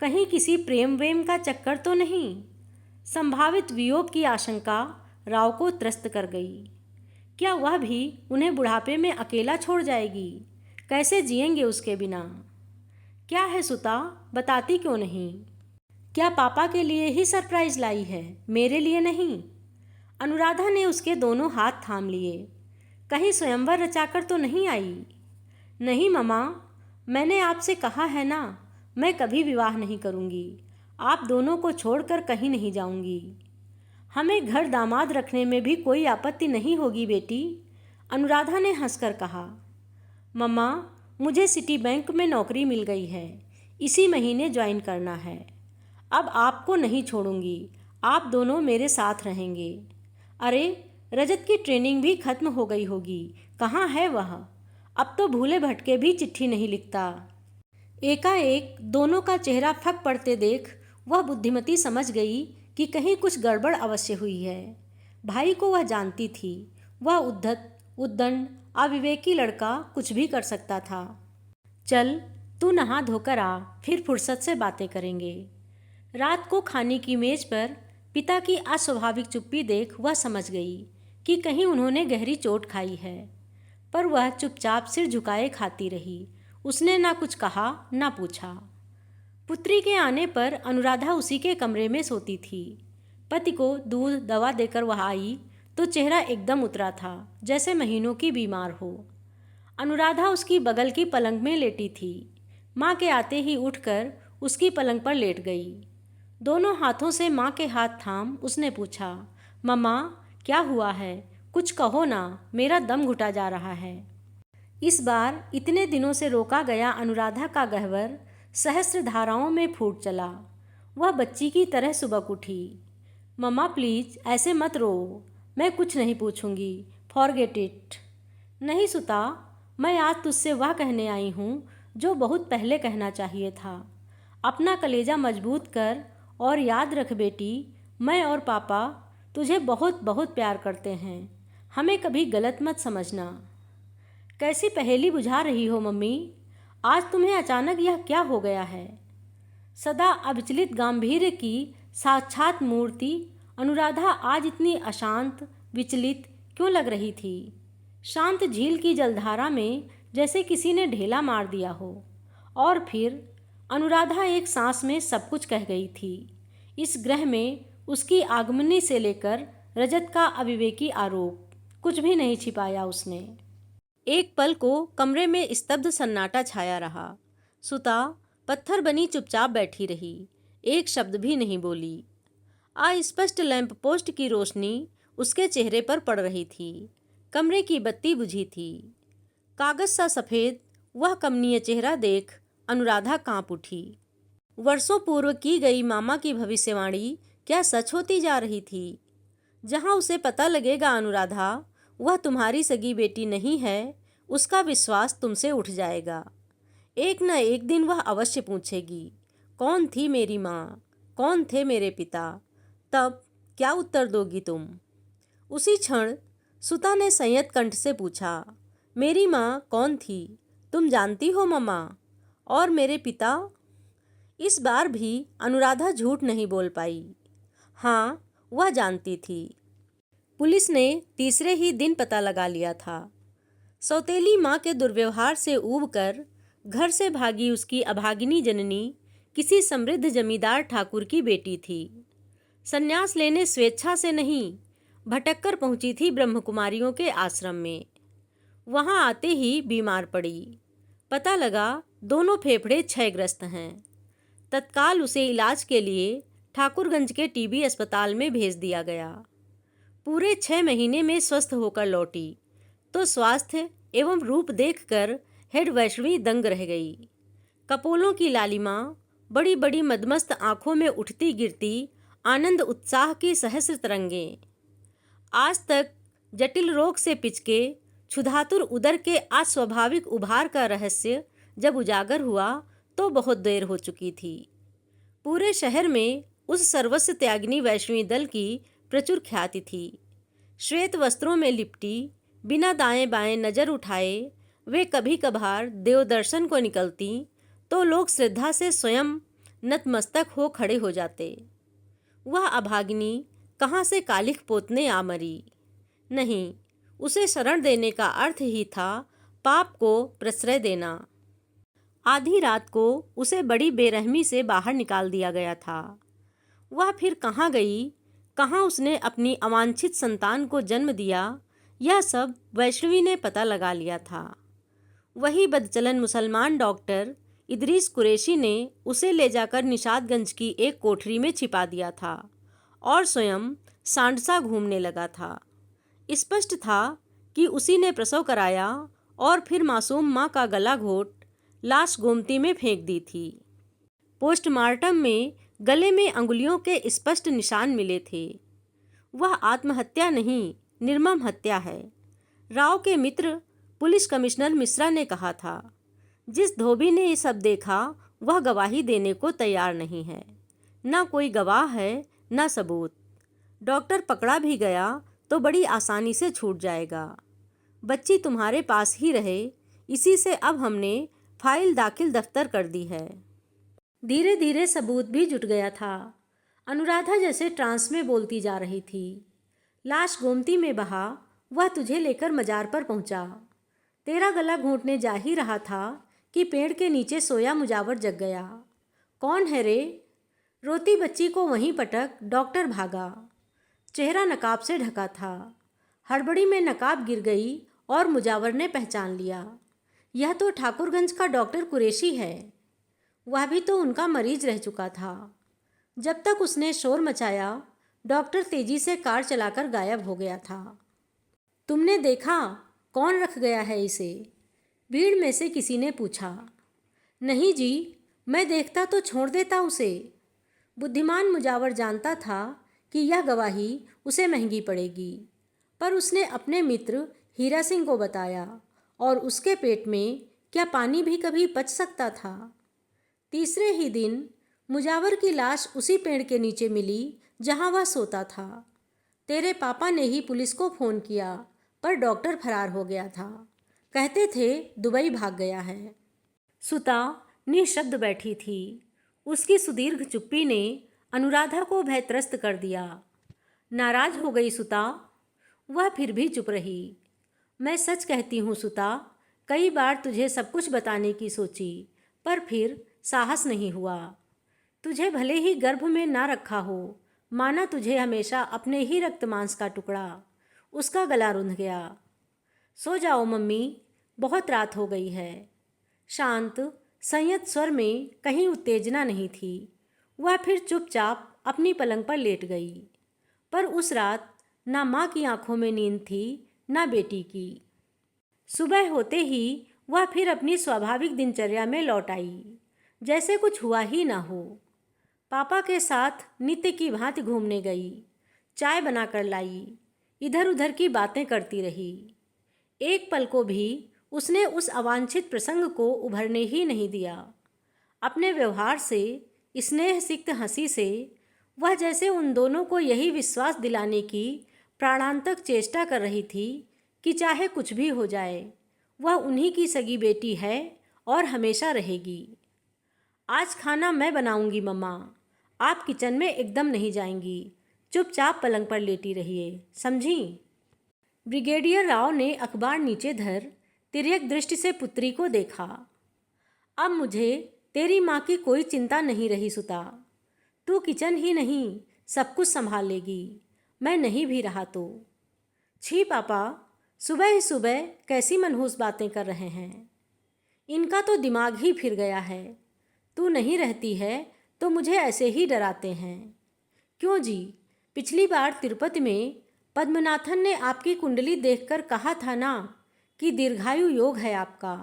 कहीं किसी प्रेम वेम का चक्कर तो नहीं? संभावित वियोग की आशंका राव को त्रस्त कर गई। क्या वह भी उन्हें बुढ़ापे में अकेला छोड़ जाएगी? कैसे जिएंगे उसके बिना? क्या है सुता, बताती क्यों नहीं? क्या पापा के लिए ही सरप्राइज लाई है, मेरे लिए नहीं? अनुराधा ने उसके दोनों हाथ थाम लिए। कहीं स्वयंवर रचाकर तो नहीं आई? नहीं ममा, मैंने आपसे कहा है ना, मैं कभी विवाह नहीं करूंगी। आप दोनों को छोड़कर कहीं नहीं जाऊंगी। हमें घर दामाद रखने में भी कोई आपत्ति नहीं होगी बेटी, अनुराधा ने हंसकर कहा। मम्मा, मुझे सिटी बैंक में नौकरी मिल गई है, इसी महीने ज्वाइन करना है। अब आपको नहीं छोड़ूंगी, आप दोनों मेरे साथ रहेंगे। अरे, रजत की ट्रेनिंग भी खत्म हो गई होगी, कहाँ है वह? अब तो भूले भटके भी चिट्ठी नहीं लिखता। एकाएक दोनों का चेहरा फक पड़ते देख वह बुद्धिमती समझ गई कि कहीं कुछ गड़बड़ अवश्य हुई है। भाई को वह जानती थी, वह उद्धत, उद्दंड, अविवेकी लड़का कुछ भी कर सकता था। चल, तू नहा धोकर आ, फिर फुर्सत से बातें करेंगे। रात को खाने की मेज पर पिता की अस्वाभाविक चुप्पी देख वह समझ गई कि कहीं उन्होंने गहरी चोट खाई है, पर वह चुपचाप सिर झुकाए खाती रही। उसने ना कुछ कहा ना पूछा। पुत्री के आने पर अनुराधा उसी के कमरे में सोती थी। पति को दूध दवा देकर वह आई तो चेहरा एकदम उतरा था, जैसे महीनों की बीमार हो। अनुराधा उसकी बगल की पलंग में लेटी थी। माँ के आते ही उठकर उसकी पलंग पर लेट गई। दोनों हाथों से माँ के हाथ थाम उसने पूछा, मम्मा, क्या हुआ है? कुछ कहो ना, मेरा दम घुटा जा रहा है। इस बार इतने दिनों से रोका गया अनुराधा का गहवर सहस्र धाराओं में फूट चला। वह बच्ची की तरह सुबक उठी। मम्मा प्लीज ऐसे मत रो, मैं कुछ नहीं पूछूंगी, फॉरगेट इट। नहीं सुता, मैं आज तुझसे वह कहने आई हूँ जो बहुत पहले कहना चाहिए था। अपना कलेजा मजबूत कर और याद रख बेटी, मैं और पापा तुझे बहुत बहुत प्यार करते हैं, हमें कभी गलत मत समझना। कैसी पहेली बुझा रही हो मम्मी, आज तुम्हें अचानक यह क्या हो गया है? सदा अविचलित गांधीर्य की साक्षात मूर्ति अनुराधा आज इतनी अशांत, विचलित क्यों लग रही थी? शांत झील की जलधारा में जैसे किसी ने ढेला मार दिया हो। और फिर अनुराधा एक सांस में सब कुछ कह गई थी। इस ग्रह में उसकी आगमनी से लेकर रजत का अविवेकी आरोप, कुछ भी नहीं छिपाया उसने। एक पल को कमरे में स्तब्ध सन्नाटा छाया रहा। सुता पत्थर बनी चुपचाप बैठी रही, एक शब्द भी नहीं बोली। अस्पष्ट लैंप पोस्ट की रोशनी उसके चेहरे पर पड़ रही थी। कमरे की बत्ती बुझी थी। कागज सा सफ़ेद वह कमनीय चेहरा देख अनुराधा कांप उठी। वर्षों पूर्व की गई मामा की भविष्यवाणी क्या सच होती जा रही थी? जहाँ उसे पता लगेगा अनुराधा वह तुम्हारी सगी बेटी नहीं है, उसका विश्वास तुमसे उठ जाएगा। एक न एक दिन वह अवश्य पूछेगी, कौन थी मेरी माँ, कौन थे मेरे पिता? तब क्या उत्तर दोगी तुम? उसी क्षण सुता ने संयत कंठ से पूछा, मेरी माँ कौन थी, तुम जानती हो मम्मा? और मेरे पिता? इस बार भी अनुराधा झूठ नहीं बोल पाई। हाँ, वह जानती थी। पुलिस ने तीसरे ही दिन पता लगा लिया था। सौतेली माँ के दुर्व्यवहार से ऊब कर घर से भागी उसकी अभागिनी जननी किसी समृद्ध जमींदार ठाकुर की बेटी थी। संन्यास लेने स्वेच्छा से नहीं, भटककर पहुंची थी ब्रह्मकुमारियों के आश्रम में। वहां आते ही बीमार पड़ी। पता लगा दोनों फेफड़े क्षयग्रस्त हैं। तत्काल उसे इलाज के लिए ठाकुरगंज के टीबी अस्पताल में भेज दिया गया। पूरे 6 महीने में स्वस्थ होकर लौटी तो स्वास्थ्य एवं रूप देखकर हेड वैष्णवी दंग रह गई। कपोलों की लालिमा, बड़ी बड़ी मदमस्त आंखों में उठती गिरती आनंद उत्साह की सहस्र तरंगें। आज तक जटिल रोग से पिचके क्षुधातुर उदर के अस्वाभाविक उभार का रहस्य जब उजागर हुआ तो बहुत देर हो चुकी थी। पूरे शहर में उस सर्वस्व त्यागिनी वैष्णवी दल की प्रचुर ख्याति थी। श्वेत वस्त्रों में लिपटी, बिना दाएं बाएं नजर उठाए वे कभी कभार देव दर्शन को निकलती तो लोग श्रद्धा से स्वयं नतमस्तक हो खड़े हो जाते। वह अभागिनी कहाँ से कालिख पोतने आ मरी। नहीं, उसे शरण देने का अर्थ ही था पाप को प्रश्रय देना। आधी रात को उसे बड़ी बेरहमी से बाहर निकाल दिया गया था। वह फिर कहाँ गई, कहाँ उसने अपनी अवांछित संतान को जन्म दिया, यह सब वैष्णवी ने पता लगा लिया था। वही बदचलन मुसलमान डॉक्टर इदरीस कुरैशी ने उसे ले जाकर निशादगंज की एक कोठरी में छिपा दिया था और स्वयं सांडसा घूमने लगा था। स्पष्ट था कि उसी ने प्रसव कराया और फिर मासूम माँ का गला घोट लाश गोमती में फेंक दी थी। पोस्टमार्टम में गले में अंगुलियों के स्पष्ट निशान मिले थे। वह आत्महत्या नहीं, निर्मम हत्या है। राव के मित्र पुलिस कमिश्नर मिश्रा ने कहा था। जिस धोबी ने ये सब देखा वह गवाही देने को तैयार नहीं है। न कोई गवाह है, न सबूत। डॉक्टर पकड़ा भी गया तो बड़ी आसानी से छूट जाएगा। बच्ची तुम्हारे पास ही रहे, इसी से अब हमने फाइल दाखिल दफ्तर कर दी है। धीरे धीरे सबूत भी जुट गया था। अनुराधा जैसे ट्रांस में बोलती जा रही थी। लाश गोमती में बहा, वह तुझे लेकर मजार पर पहुंचा। तेरा गला घोंटने जा ही रहा था कि पेड़ के नीचे सोया मुजावर जग गया। कौन है रे? रोती बच्ची को वहीं पटक डॉक्टर भागा। चेहरा नकाब से ढका था। हड़बड़ी में नकाब गिर गई और मुजावर ने पहचान लिया। यह तो ठाकुरगंज का डॉक्टर कुरैशी है। वह भी तो उनका मरीज रह चुका था। जब तक उसने शोर मचाया, डॉक्टर तेजी से कार चलाकर गायब हो गया था। तुमने देखा कौन रख गया है इसे? भीड़ में से किसी ने पूछा। नहीं जी, मैं देखता तो छोड़ देता उसे। बुद्धिमान मुजावर जानता था कि यह गवाही उसे महंगी पड़ेगी, पर उसने अपने मित्र हीरा सिंह को बताया और उसके पेट में क्या पानी भी कभी पच सकता था। तीसरे ही दिन मुजावर की लाश उसी पेड़ के नीचे मिली जहां वह सोता था। तेरे पापा ने ही पुलिस को फ़ोन किया, पर डॉक्टर फरार हो गया था। कहते थे दुबई भाग गया है। सुता निःशब्द बैठी थी। उसकी सुदीर्घ चुप्पी ने अनुराधा को भयत्रस्त कर दिया। नाराज हो गई सुता? वह फिर भी चुप रही। मैं सच कहती हूँ सुता, कई बार तुझे सब कुछ बताने की सोची, पर फिर साहस नहीं हुआ। तुझे भले ही गर्भ में ना रखा हो, माना तुझे हमेशा अपने ही रक्त मांस का टुकड़ा। उसका गला रुंध गया। सो जाओ मम्मी, बहुत रात हो गई है। शांत संयत स्वर में कहीं उत्तेजना नहीं थी। वह फिर चुपचाप अपनी पलंग पर लेट गई। पर उस रात ना माँ की आंखों में नींद थी, ना बेटी की। सुबह होते ही वह फिर अपनी स्वाभाविक दिनचर्या में लौट आई, जैसे कुछ हुआ ही ना हो। पापा के साथ नित्य की भांति घूमने गई, चाय बनाकर लाई, इधर उधर की बातें करती रही। एक पल को भी उसने उस अवांछित प्रसंग को उभरने ही नहीं दिया। अपने व्यवहार से, स्नेह सिक्त हंसी से वह जैसे उन दोनों को यही विश्वास दिलाने की प्राणांतक चेष्टा कर रही थी कि चाहे कुछ भी हो जाए, वह उन्हीं की सगी बेटी है और हमेशा रहेगी। आज खाना मैं बनाऊंगी मम्मा, आप किचन में एकदम नहीं जाएंगी, चुपचाप पलंग पर लेटी रहिए, समझी? ब्रिगेडियर राव ने अखबार नीचे धर तिर्यक दृष्टि से पुत्री को देखा। अब मुझे तेरी माँ की कोई चिंता नहीं रही सुता। तू किचन ही नहीं सब कुछ संभाल लेगी, मैं नहीं भी रहा तो। छी पापा, सुबह ही सुबह कैसी मनहूस बातें कर रहे हैं। इनका तो दिमाग ही फिर गया है। तू नहीं रहती है तो मुझे ऐसे ही डराते हैं। क्यों जी, पिछली बार तिरुपति में पद्मनाथन ने आपकी कुंडली देखकर कहा था ना कि दीर्घायु योग है आपका।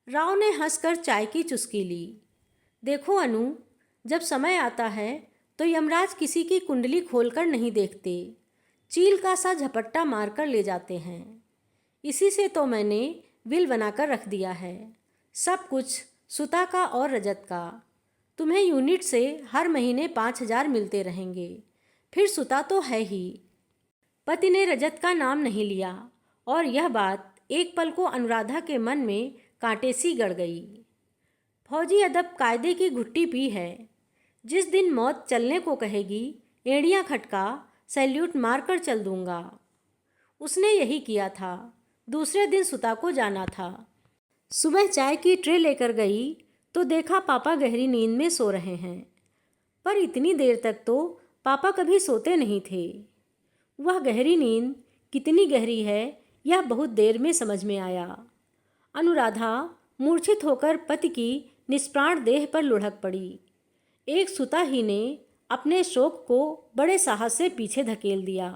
राव ने हंसकर चाय की चुस्की ली। देखो अनु, जब समय आता है तो यमराज किसी की कुंडली खोलकर नहीं देखते, चील का सा झपट्टा मारकर ले जाते हैं। इसी से तो मैंने विल बनाकर रख दिया है, सब कुछ सुता का और रजत का। तुम्हें यूनिट से हर महीने 5,000 मिलते रहेंगे, फिर सुता तो है ही। पति ने रजत का नाम नहीं लिया और यह बात एक पल को अनुराधा के मन में कांटे सी गड़ गई। फौजी अदब कायदे की घुट्टी पी है। जिस दिन मौत चलने को कहेगी एड़ियाँ खटका सैल्यूट मारकर चल दूंगा। उसने यही किया था। दूसरे दिन सुता को जाना था। सुबह चाय की ट्रे लेकर गई तो देखा पापा गहरी नींद में सो रहे हैं। पर इतनी देर तक तो पापा कभी सोते नहीं थे। वह गहरी नींद कितनी गहरी है यह बहुत देर में समझ में आया। अनुराधा मूर्छित होकर पति की निष्प्राण देह पर लुढ़क पड़ी। एक सुता ही ने अपने शोक को बड़े साहस से पीछे धकेल दिया।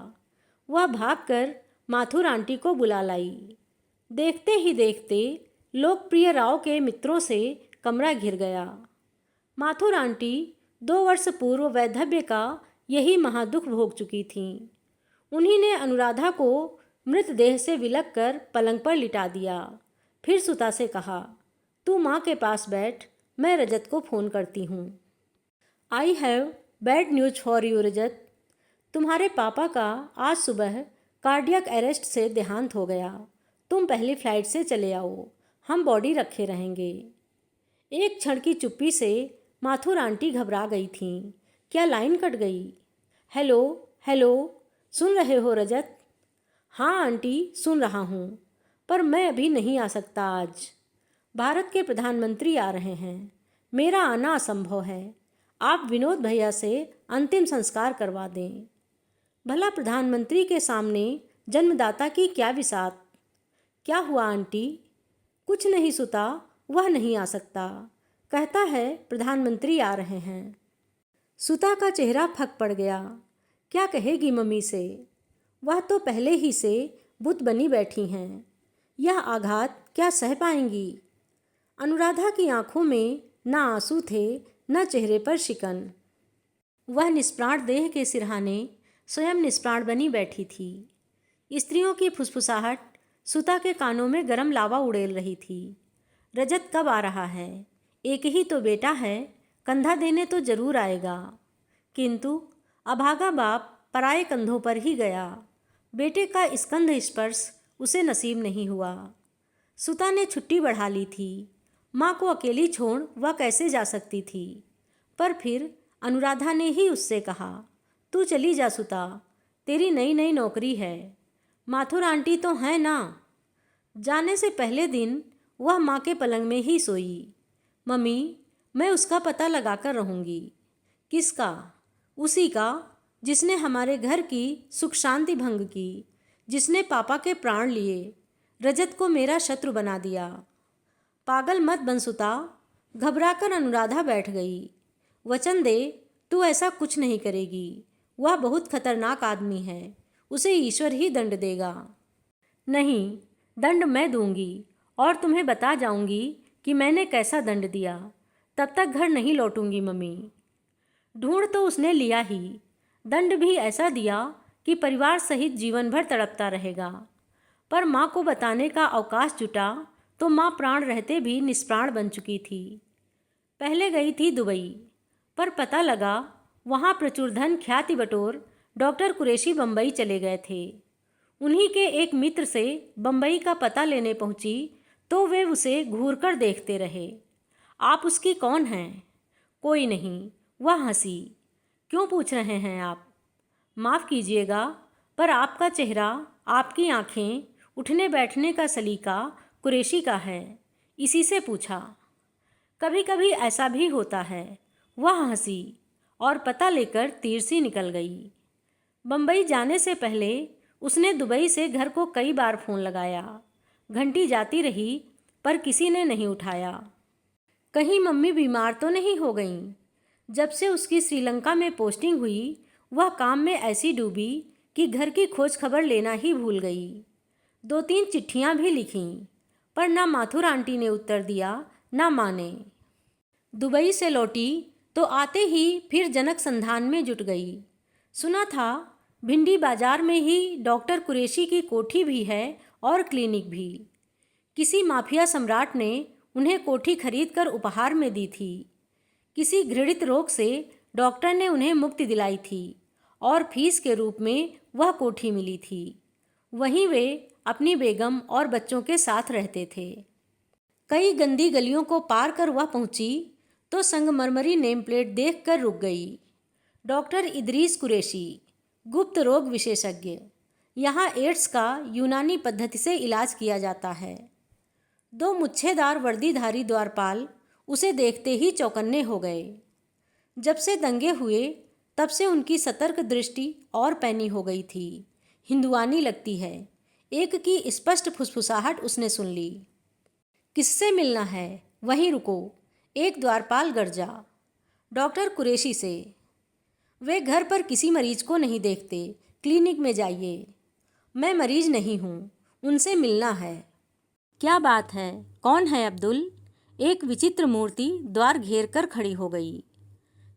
वह भागकर माथुर आंटी को बुला लाई। देखते ही देखते लोकप्रिय राव के मित्रों से कमरा घिर गया। माथुर आंटी 2 वर्ष पूर्व वैधव्य का यही महादुख भोग चुकी थीं। उन्हीं ने अनुराधा को मृतदेह से विलक कर पलंग पर लिटा दिया। फिर सुता से कहा, तू माँ के पास बैठ, मैं रजत को फ़ोन करती हूँ। I have bad news for you Rajat. तुम्हारे पापा का आज सुबह कार्डियक अरेस्ट से देहांत हो गया। तुम पहली फ्लाइट से चले आओ, हम बॉडी रखे रहेंगे। एक क्षण की चुप्पी से माथुर आंटी घबरा गई थीं। क्या लाइन कट गई? हेलो हेलो, सुन रहे हो रजत? हाँ आंटी, सुन रहा हूँ, पर मैं अभी नहीं आ सकता आज। भारत के प्रधानमंत्री आ रहे हैं, मेरा आना असंभव है। आप विनोद भैया से अंतिम संस्कार करवा दें। भला प्रधानमंत्री के सामने जन्मदाता की क्या विसात। क्या हुआ आंटी? कुछ नहीं सुता, वह नहीं आ सकता। कहता है प्रधानमंत्री आ रहे हैं। सुता का चेहरा फक पड़ गया। क्या कहेगी मम्मी से? वह तो पहले ही से बुत बनी बैठी हैं। यह आघात क्या सह पाएंगी? अनुराधा की आंखों में न आंसू थे न चेहरे पर शिकन। वह निष्प्राण देह के सिरहाने स्वयं निष्प्राण बनी बैठी थी। स्त्रियों की फुसफुसाहट सुता के कानों में गरम लावा उड़ेल रही थी। रजत कब आ रहा है? एक ही तो बेटा है, कंधा देने तो जरूर आएगा। किंतु अभागा बाप पराए कंधों पर ही गया। बेटे का स्कंध स्पर्श उसे नसीब नहीं हुआ। सुता ने छुट्टी बढ़ा ली थी। माँ को अकेली छोड़ वह कैसे जा सकती थी? पर फिर अनुराधा ने ही उससे कहा, तू चली जा सुता, तेरी नई नई नौकरी है। माथुर आंटी तो हैं ना। जाने से पहले दिन वह माँ के पलंग में ही सोई। मम्मी, मैं उसका पता लगाकर रहूँगी। किसका? उसी का जिसने हमारे घर की सुख शांति भंग की, जिसने पापा के प्राण लिए, रजत को मेरा शत्रु बना दिया। पागल मत बन सुता। घबराकर अनुराधा बैठ गई। वचन दे, तू ऐसा कुछ नहीं करेगी। वह बहुत खतरनाक आदमी है, उसे ईश्वर ही दंड देगा। नहीं, दंड मैं दूंगी और तुम्हें बता जाऊंगी कि मैंने कैसा दंड दिया। तब तक घर नहीं लौटूंगी मम्मी। ढूंढ तो उसने लिया ही, दंड भी ऐसा दिया कि परिवार सहित जीवन भर तड़पता रहेगा। पर माँ को बताने का अवकाश जुटा तो माँ प्राण रहते भी निष्प्राण बन चुकी थी। पहले गई थी दुबई, पर पता लगा वहाँ प्रचुर धन ख्याति बटोर डॉक्टर कुरैशी बम्बई चले गए थे। उन्हीं के एक मित्र से बम्बई का पता लेने पहुँची तो वे उसे घूर कर देखते रहे। आप उसकी कौन हैं? कोई नहीं। वह हंसी। क्यों पूछ रहे हैं आप? माफ़ कीजिएगा, पर आपका चेहरा, आपकी आँखें, उठने बैठने का सलीका कुरैशी का है, इसी से पूछा। कभी कभी ऐसा भी होता है। वह हंसी और पता लेकर तीर सी निकल गई। बम्बई जाने से पहले उसने दुबई से घर को कई बार फ़ोन लगाया। घंटी जाती रही पर किसी ने नहीं उठाया। कहीं मम्मी बीमार तो नहीं हो गईं? जब से उसकी श्रीलंका में पोस्टिंग हुई, वह काम में ऐसी डूबी कि घर की खोज खबर लेना ही भूल गई। 2-3 चिट्ठियाँ भी लिखीं, पर ना माथुर आंटी ने उत्तर दिया, ना माँ ने। दुबई से लौटी तो आते ही फिर जनक संधान में जुट गई। सुना था भिंडी बाजार में ही डॉक्टर कुरैशी की कोठी भी है और क्लिनिक भी। किसी माफिया सम्राट ने उन्हें कोठी खरीद कर उपहार में दी थी। किसी घृणित रोग से डॉक्टर ने उन्हें मुक्ति दिलाई थी और फीस के रूप में वह कोठी मिली थी। वहीं वे अपनी बेगम और बच्चों के साथ रहते थे। कई गंदी गलियों को पार कर वह पहुंची तो संगमरमरी नेम प्लेट देख कर रुक गई। डॉक्टर इदरीस कुरैशी, गुप्त रोग विशेषज्ञ। यहाँ एड्स का यूनानी पद्धति से इलाज किया जाता है। दो मुच्छेदार वर्दीधारी द्वारपाल उसे देखते ही चौकन्ने हो गए। जब से दंगे हुए तब से उनकी सतर्क दृष्टि और पैनी हो गई थी। हिंदुआनी लगती है, एक की स्पष्ट फुसफुसाहट उसने सुन ली। किससे मिलना है? वहीं रुको, एक द्वारपाल गरजा। डॉक्टर कुरैशी से, वे घर पर किसी मरीज को नहीं देखते, क्लिनिक में जाइए। मैं मरीज नहीं हूँ, उनसे मिलना है। क्या बात है, कौन है अब्दुल? एक विचित्र मूर्ति द्वार घेर कर खड़ी हो गई।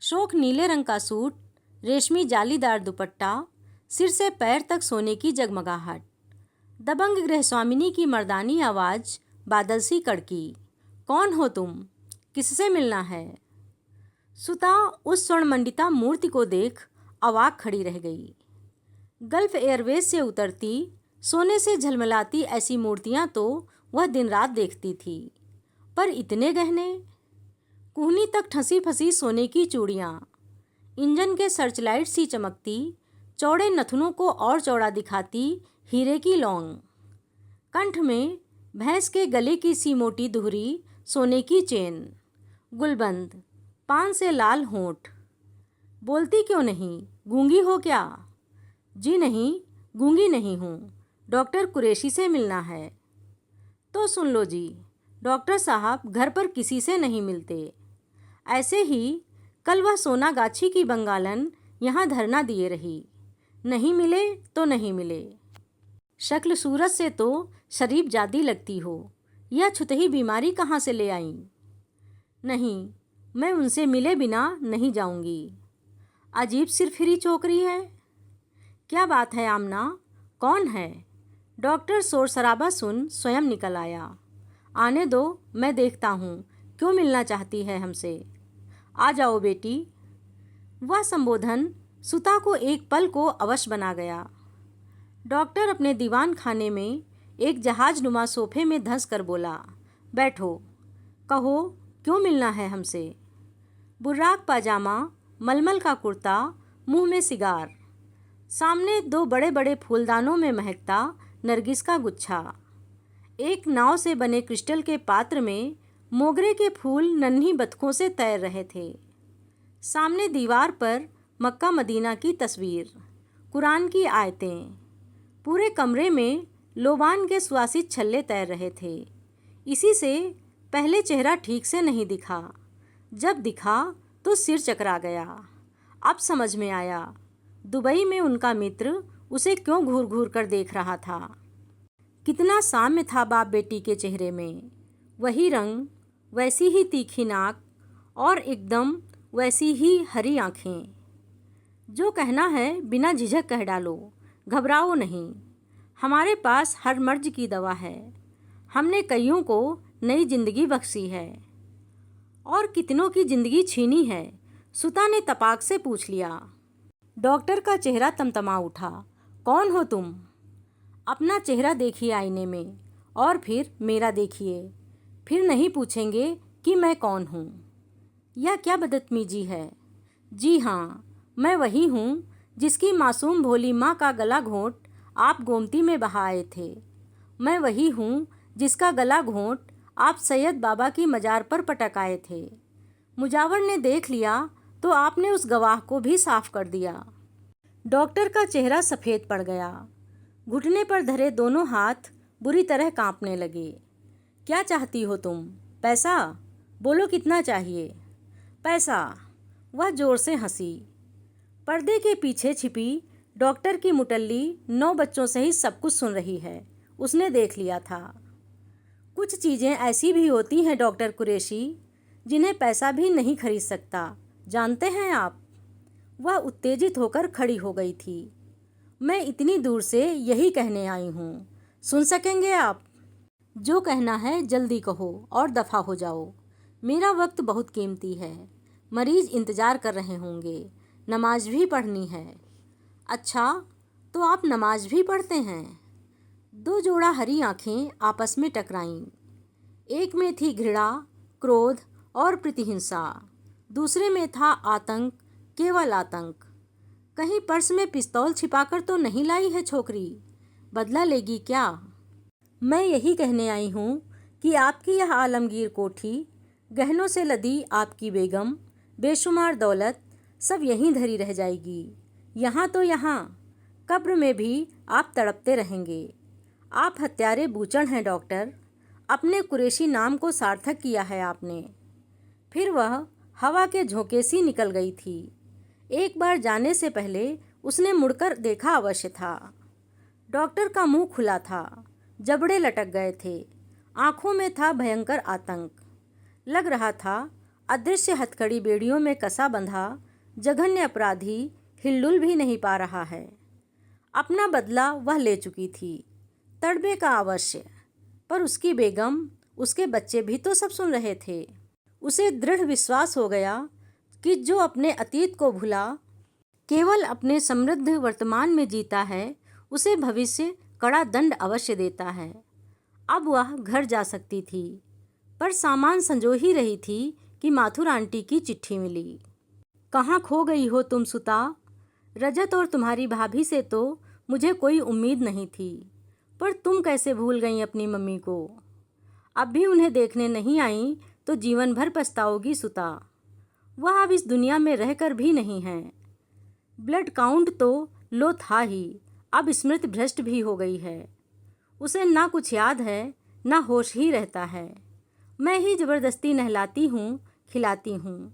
शोक नीले रंग का सूट, रेशमी जालीदार दुपट्टा, सिर से पैर तक सोने की जगमगाहट। दबंग गृहस्वामिनी की मर्दानी आवाज़ बादल सी कड़की, कौन हो तुम? किससे मिलना है? सुता उस स्वर्णमंडिता मूर्ति को देख अवाक खड़ी रह गई। गल्फ एयरवेज से उतरती, सोने से झलमलाती ऐसी मूर्तियां तो वह दिन रात देखती थी, पर इतने गहने, कूहनी तक ठसी फंसी सोने की चूड़ियाँ, इंजन के सर्चलाइट सी चमकती, चौड़े नथुनों को और चौड़ा दिखाती हीरे की लौंग, कंठ में भैंस के गले की सी मोटी दुहरी सोने की चेन, गुलबंद, पान से लाल होंठ। बोलती क्यों नहीं? गूंगी हो क्या? जी नहीं, गूंगी नहीं हूँ, डॉक्टर कुरैशी से मिलना है। तो सुन लो जी, डॉक्टर साहब घर पर किसी से नहीं मिलते। ऐसे ही कल वह सोनागाछी की बंगालन यहाँ धरना दिए रही, नहीं मिले तो नहीं मिले। शक्ल सूरत से तो शरीफ जादी लगती हो, यह छुतही बीमारी कहाँ से ले आई? नहीं, मैं उनसे मिले बिना नहीं जाऊंगी। अजीब सिरफिरी चौकरी है। क्या बात है आमना, कौन है? डॉक्टर शोर शराबा सुन स्वयं निकल आया। आने दो, मैं देखता हूँ क्यों मिलना चाहती है हमसे। आ जाओ बेटी। वह संबोधन सुता को एक पल को अवश बना गया। डॉक्टर अपने दीवान खाने में एक जहाज नुमा सोफे में धंस कर बोला, बैठो, कहो क्यों मिलना है हमसे। बुर्राक पाजामा, मलमल का कुर्ता, मुंह में सिगार, सामने दो बड़े बड़े फूलदानों में महकता नरगिस का गुच्छा। एक नाव से बने क्रिस्टल के पात्र में मोगरे के फूल नन्ही बतखों से तैर रहे थे। सामने दीवार पर मक्का मदीना की तस्वीर, कुरान की आयतें। पूरे कमरे में लोबान के सुवासित छल्ले तैर रहे थे। इसी से पहले चेहरा ठीक से नहीं दिखा, जब दिखा तो सिर चकरा गया। अब समझ में आया दुबई में उनका मित्र उसे क्यों घूर घूर कर देख रहा था। कितना साम्य था बाप बेटी के चेहरे में, वही रंग, वैसी ही तीखी नाक और एकदम वैसी ही हरी आँखें। जो कहना है बिना झिझक कह डालो, घबराओ नहीं, हमारे पास हर मर्ज की दवा है। हमने कईयों को नई जिंदगी बख्शी है और कितनों की जिंदगी छीनी है। सुता ने तपाक से पूछ लिया। डॉक्टर का चेहरा तमतमा उठा, कौन हो तुम? अपना चेहरा देखिए आईने में और फिर मेरा देखिए, फिर नहीं पूछेंगे कि मैं कौन हूँ। यह क्या बदतमीजी है? जी हाँ, मैं वही हूँ जिसकी मासूम भोली माँ का गला घोंट आप गोमती में बहाए थे। मैं वही हूँ जिसका गला घोंट आप सैयद बाबा की मजार पर पटकाए थे। मुजावर ने देख लिया तो आपने उस गवाह को भी साफ कर दिया। डॉक्टर का चेहरा सफ़ेद पड़ गया। घुटने पर धरे दोनों हाथ बुरी तरह कांपने लगे। क्या चाहती हो तुम? पैसा? बोलो कितना चाहिए? पैसा। वह ज़ोर से हंसी। पर्दे के पीछे छिपी डॉक्टर की मुटल्ली 9 बच्चों सहित सब कुछ सुन रही है। उसने देख लिया था। कुछ चीज़ें ऐसी भी होती हैं डॉक्टर कुरैशी, जिन्हें पैसा भी नहीं खरीद सकता, जानते हैं आप? वह उत्तेजित होकर खड़ी हो गई थी। मैं इतनी दूर से यही कहने आई हूँ, सुन सकेंगे आप? जो कहना है जल्दी कहो और दफ़ा हो जाओ। मेरा वक्त बहुत कीमती है, मरीज इंतज़ार कर रहे होंगे, नमाज भी पढ़नी है। अच्छा, तो आप नमाज भी पढ़ते हैं? 2 जोड़ा हरी आँखें आपस में टकराईं। एक में थी घृणा, क्रोध और प्रतिहिंसा, दूसरे में था आतंक, केवल आतंक। कहीं पर्स में पिस्तौल छिपाकर तो नहीं लाई है छोकरी, बदला लेगी क्या? मैं यही कहने आई हूँ कि आपकी यह आलमगीर कोठी, गहनों से लदी आपकी बेगम, बेशुमार दौलत सब यहीं धरी रह जाएगी। यहाँ तो यहाँ, कब्र में भी आप तड़पते रहेंगे। आप हत्यारे बूचड़ हैं डॉक्टर, अपने कुरैशी नाम को सार्थक किया है आपने। फिर वह हवा के झोंके सी निकल गई थी। एक बार जाने से पहले उसने मुड़कर देखा अवश्य था। डॉक्टर का मुंह खुला था, जबड़े लटक गए थे, आंखों में था भयंकर आतंक। लग रहा था अदृश्य हथकड़ी बेड़ियों में कसा बंधा जघन्य अपराधी हिलडुल भी नहीं पा रहा है। अपना बदला वह ले चुकी थी, तड़बे का अवश्य, पर उसकी बेगम, उसके बच्चे भी तो सब सुन रहे थे। उसे दृढ़ विश्वास हो गया कि जो अपने अतीत को भुला केवल अपने समृद्ध वर्तमान में जीता है, उसे भविष्य कड़ा दंड अवश्य देता है। अब वह घर जा सकती थी, पर सामान संजो ही रही थी कि माथुर आंटी की चिट्ठी मिली। कहाँ खो गई हो तुम सुता? रजत और तुम्हारी भाभी से तो मुझे कोई उम्मीद नहीं थी, पर तुम कैसे भूल गई अपनी मम्मी को? अब भी उन्हें देखने नहीं आई तो जीवन भर पछताओगी सुता। वह अब इस दुनिया में रहकर भी नहीं है। ब्लड काउंट तो लो था ही, अब स्मृत भ्रष्ट भी हो गई है। उसे ना कुछ याद है, ना होश ही रहता है। मैं ही जबरदस्ती नहलाती हूँ, खिलाती हूँ।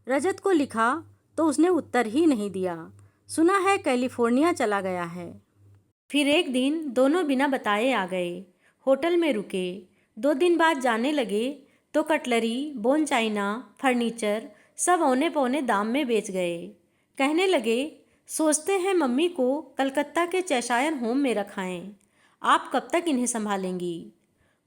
रजत को लिखा तो उसने उत्तर ही नहीं दिया। सुना है कैलिफोर्निया चला गया है। फिर एक दिन दोनों बिना बताए आ गए, होटल में रुके। 2 दिन बाद जाने लगे तो कटलरी, बोन चाइना, फर्नीचर सब औने पौने दाम में बेच गए। कहने लगे, सोचते हैं मम्मी को कलकत्ता के चेशायर होम में रखाएं। आप कब तक इन्हें संभालेंगी?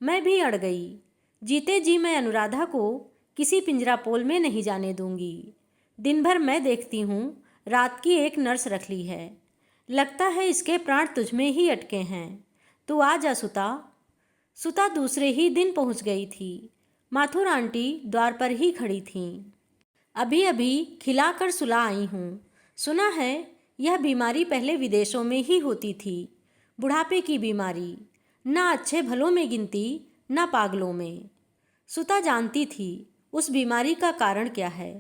मैं भी अड़ गई। जीते जी मैं अनुराधा को किसी पिंजरापोल में नहीं जाने दूंगी। दिन भर मैं देखती हूँ, रात की एक नर्स रख ली है। लगता है इसके प्राण तुझमें ही अटके हैं। तू आ जा सुता। सुता दूसरे ही दिन पहुँच गई थी। माथुर आंटी द्वार पर ही खड़ी थीं। अभी अभी खिलाकर सुला आई हूँ। सुना है यह बीमारी पहले विदेशों में ही होती थी, बुढ़ापे की बीमारी, ना अच्छे भलों में गिनती, ना पागलों में। सुता जानती थी उस बीमारी का कारण क्या है।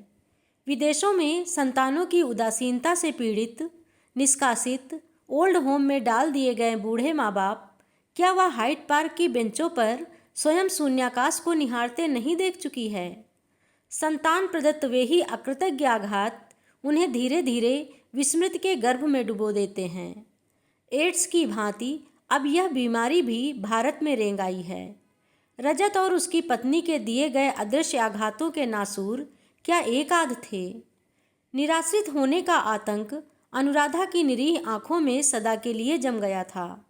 विदेशों में संतानों की उदासीनता से पीड़ित, निष्कासित, ओल्ड होम में डाल दिए गए बूढ़े माँ बाप क्या वह हाइड पार्क की बेंचों पर स्वयं शून्याकाश को निहारते नहीं देख चुकी है? संतान प्रदत्त वे ही अकृतज्ञ आघात उन्हें धीरे धीरे विस्मृत के गर्भ में डुबो देते हैं। एड्स की भांति अब यह बीमारी भी भारत में रेंग आई है। रजत और उसकी पत्नी के दिए गए अदृश्य आघातों के नासूर क्या एक आध थे? निराश्रित होने का आतंक अनुराधा की निरीह आंखों में सदा के लिए जम गया था।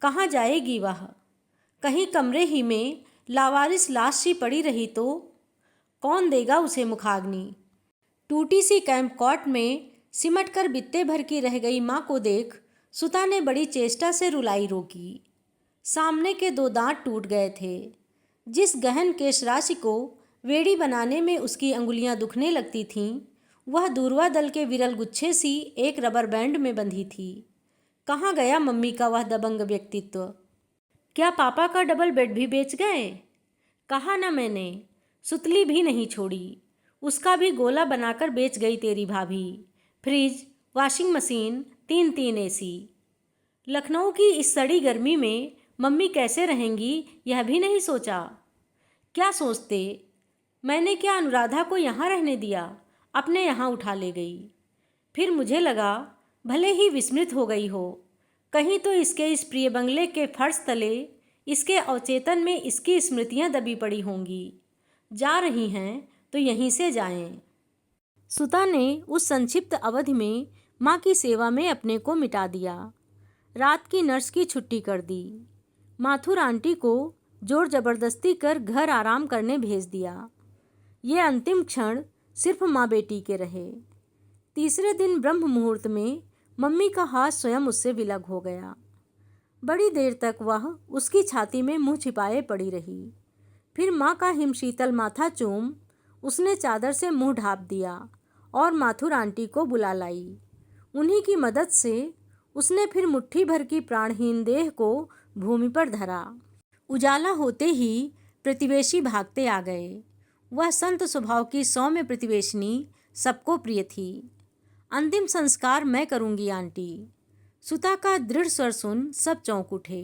कहाँ जाएगी वह? कहीं कमरे ही में लावारिस लाश सी पड़ी रही तो कौन देगा उसे मुखाग्नि? टूटी सी कैंप कॉट में सिमट कर बित्ते भर की रह गई माँ को देख सुता ने बड़ी चेष्टा से रुलाई रोकी। सामने के 2 दांत टूट गए थे। जिस गहन केश राशि को वेड़ी बनाने में उसकी अंगुलियां दुखने लगती थीं, वह दूरवा दल के विरल गुच्छे सी एक रबर बैंड में बंधी थी। कहाँ गया मम्मी का वह दबंग व्यक्तित्व? क्या पापा का डबल बेड भी बेच गए? कहा ना मैंने, सुतली भी नहीं छोड़ी। उसका भी गोला बनाकर बेच गई तेरी भाभी। Fridge, washing machine, 3 AC. Lucknow की इस सड़ी गर्मी में मम्मी कैसे रहेंगी यह भी नहीं सोचा। क्या सोचते? मैंने क्या अनुराधा को यहाँ रहने दिया, अपने यहाँ उठा ले गई। फिर मुझे लगा भले ही विस्मृत हो गई हो, कहीं तो इसके इस प्रिय बंगले के फर्श तले इसके अवचेतन में इसकी स्मृतियाँ दबी पड़ी होंगी। जा रही हैं तो यहीं से जाएं। सुता ने उस संक्षिप्त अवधि में माँ की सेवा में अपने को मिटा दिया। रात की नर्स की छुट्टी कर दी। माथुर आंटी को जोर जबरदस्ती कर घर आराम करने भेज दिया। ये अंतिम क्षण सिर्फ माँ बेटी के रहे। तीसरे दिन ब्रह्म मुहूर्त में मम्मी का हाथ स्वयं उससे विलग हो गया। बड़ी देर तक वह उसकी छाती में मुंह छिपाए पड़ी रही। फिर माँ का हिमशीतल माथा चूम उसने चादर से मुंह ढाँप दिया और माथुर आंटी को बुला लाई। उन्हीं की मदद से उसने फिर मुट्ठी भर की प्राणहीन देह को भूमि पर धरा। उजाला होते ही प्रतिवेशी भागते आ गए। वह संत स्वभाव की सौम्य प्रतिवेशनी सबको प्रिय थी। अंतिम संस्कार मैं करूंगी आंटी। सुता का दृढ़ स्वर सुन सब चौंक उठे।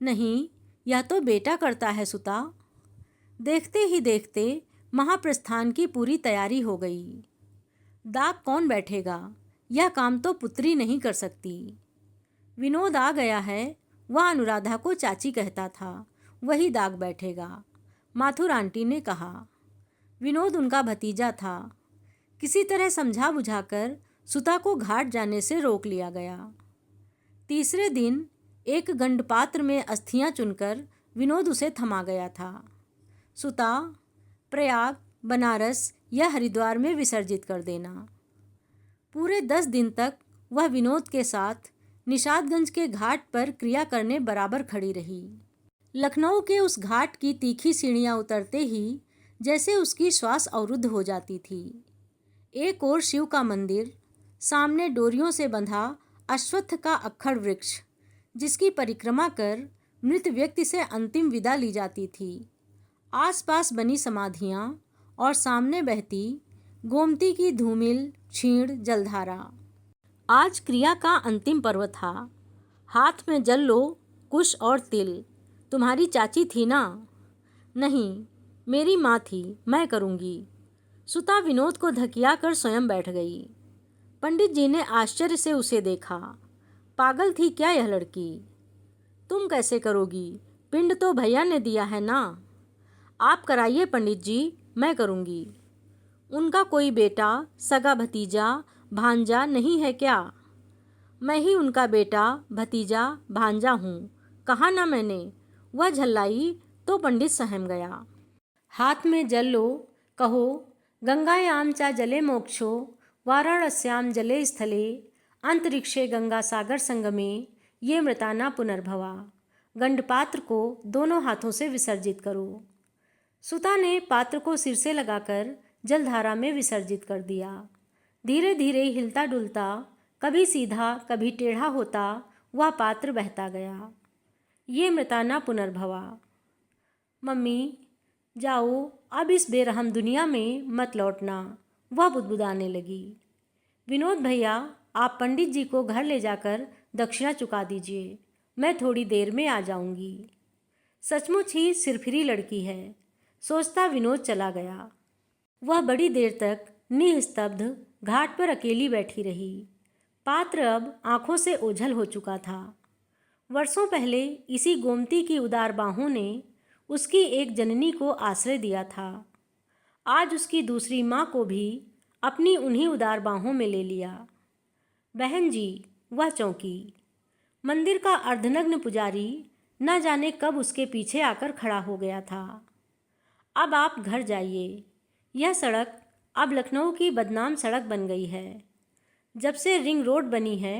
नहीं, यह तो बेटा करता है सुता। देखते ही देखते महाप्रस्थान की पूरी तैयारी हो गई। दाग कौन बैठेगा, यह काम तो पुत्री नहीं कर सकती। विनोद आ गया है, वह अनुराधा को चाची कहता था, वही दाग बैठेगा, माथुर आंटी ने कहा। विनोद उनका भतीजा था। किसी तरह समझा बुझाकर सुता को घाट जाने से रोक लिया गया। तीसरे दिन एक गंडपात्र में अस्थियां चुनकर विनोद उसे थमा गया था। सुता, प्रयाग, बनारस या हरिद्वार में विसर्जित कर देना। पूरे 10 दिन तक वह विनोद के साथ निषादगंज के घाट पर क्रिया करने बराबर खड़ी रही। लखनऊ के उस घाट की तीखी सीढ़ियाँ उतरते ही जैसे उसकी श्वास अवरुद्ध हो जाती थी। एक ओर शिव का मंदिर, सामने डोरियों से बंधा अश्वत्थ का अक्खड़ वृक्ष, जिसकी परिक्रमा कर मृत व्यक्ति से अंतिम विदा ली जाती थी। आसपास बनी समाधियाँ और सामने बहती गोमती की धूमिल क्षीण जलधारा। आज क्रिया का अंतिम पर्व था। हाथ में जल लो, कुश और तिल। तुम्हारी चाची थी ना? नहीं, मेरी माँ थी, मैं करूँगी। सुता विनोद को धकिया कर स्वयं बैठ गई। पंडित जी ने आश्चर्य से उसे देखा। पागल थी क्या यह लड़की? तुम कैसे करोगी? पिंड तो भैया ने दिया है ना। आप कराइए पंडित जी, मैं करूँगी। उनका कोई बेटा, सगा भतीजा, भांजा नहीं है क्या? मैं ही उनका बेटा, भतीजा, भांजा हूँ, कहा ना मैंने। वह झल्लाई तो पंडित सहम गया। हाथ में जल लो, कहो गंगायां च जले मोक्षो वाराणस्यां जले स्थले अंतरिक्षे गंगा सागर संगमे ये मृताना पुनर्भवा। गंडपात्र को दोनों हाथों से विसर्जित करो। सुता ने पात्र को सिर से लगाकर जलधारा में विसर्जित कर दिया। धीरे धीरे हिलता डुलता, कभी सीधा कभी टेढ़ा होता वह पात्र बहता गया। ये मृताना पुनर्भवा। मम्मी जाओ, अब इस बेरहम दुनिया में मत लौटना, वह बुदबुदाने लगी। विनोद भैया, आप पंडित जी को घर ले जाकर दक्षिणा चुका दीजिए, मैं थोड़ी देर में आ जाऊंगी। सचमुच ही सिरफिरी लड़की है, सोचता विनोद चला गया। वह बड़ी देर तक निस्तब्ध घाट पर अकेली बैठी रही। पात्र अब आंखों से ओझल हो चुका था। वर्षों पहले इसी गोमती की उदार बाहों ने उसकी एक जननी को आश्रय दिया था। आज उसकी दूसरी माँ को भी अपनी उन्हीं उदार बाहों में ले लिया। बहन जी, वह चौंकी। मंदिर का अर्धनग्न पुजारी न जाने कब उसके पीछे आकर खड़ा हो गया था। अब आप घर जाइए, यह सड़क अब लखनऊ की बदनाम सड़क बन गई है। जब से रिंग रोड बनी है,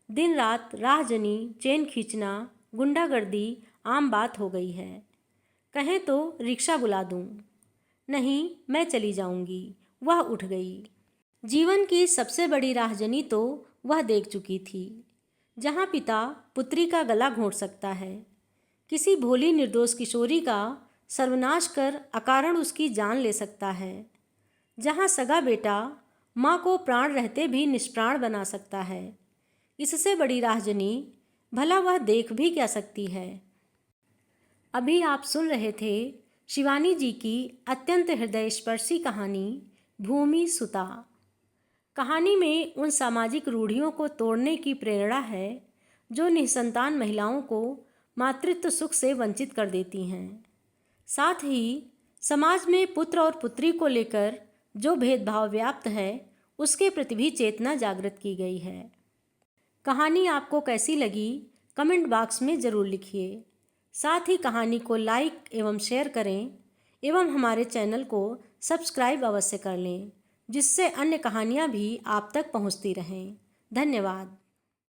दिन रात राहजनी, चेन खींचना, गुंडागर्दी आम बात हो गई है। कहें तो रिक्शा बुला दूं? नहीं, मैं चली जाऊंगी। वह उठ गई। जीवन की सबसे बड़ी राहजनी तो वह देख चुकी थी। जहाँ पिता पुत्री का गला घोंट सकता है, किसी भोली निर्दोष किशोरी का सर्वनाश कर अकारण उसकी जान ले सकता है, जहाँ सगा बेटा माँ को प्राण रहते भी निष्प्राण बना सकता है, इससे बड़ी राहजनी भला वह देख भी क्या सकती है। अभी आप सुन रहे थे शिवानी जी की अत्यंत हृदयस्पर्शी कहानी भूमि सुता। कहानी में उन सामाजिक रूढ़ियों को तोड़ने की प्रेरणा है जो निसंतान महिलाओं को मातृत्व सुख से वंचित कर देती हैं। साथ ही समाज में पुत्र और पुत्री को लेकर जो भेदभाव व्याप्त है, उसके प्रति भी चेतना जागृत की गई है। कहानी आपको कैसी लगी कमेंट बॉक्स में ज़रूर लिखिए। साथ ही कहानी को लाइक एवं शेयर करें एवं हमारे चैनल को सब्सक्राइब अवश्य कर लें, जिससे अन्य कहानियाँ भी आप तक पहुँचती रहें। धन्यवाद।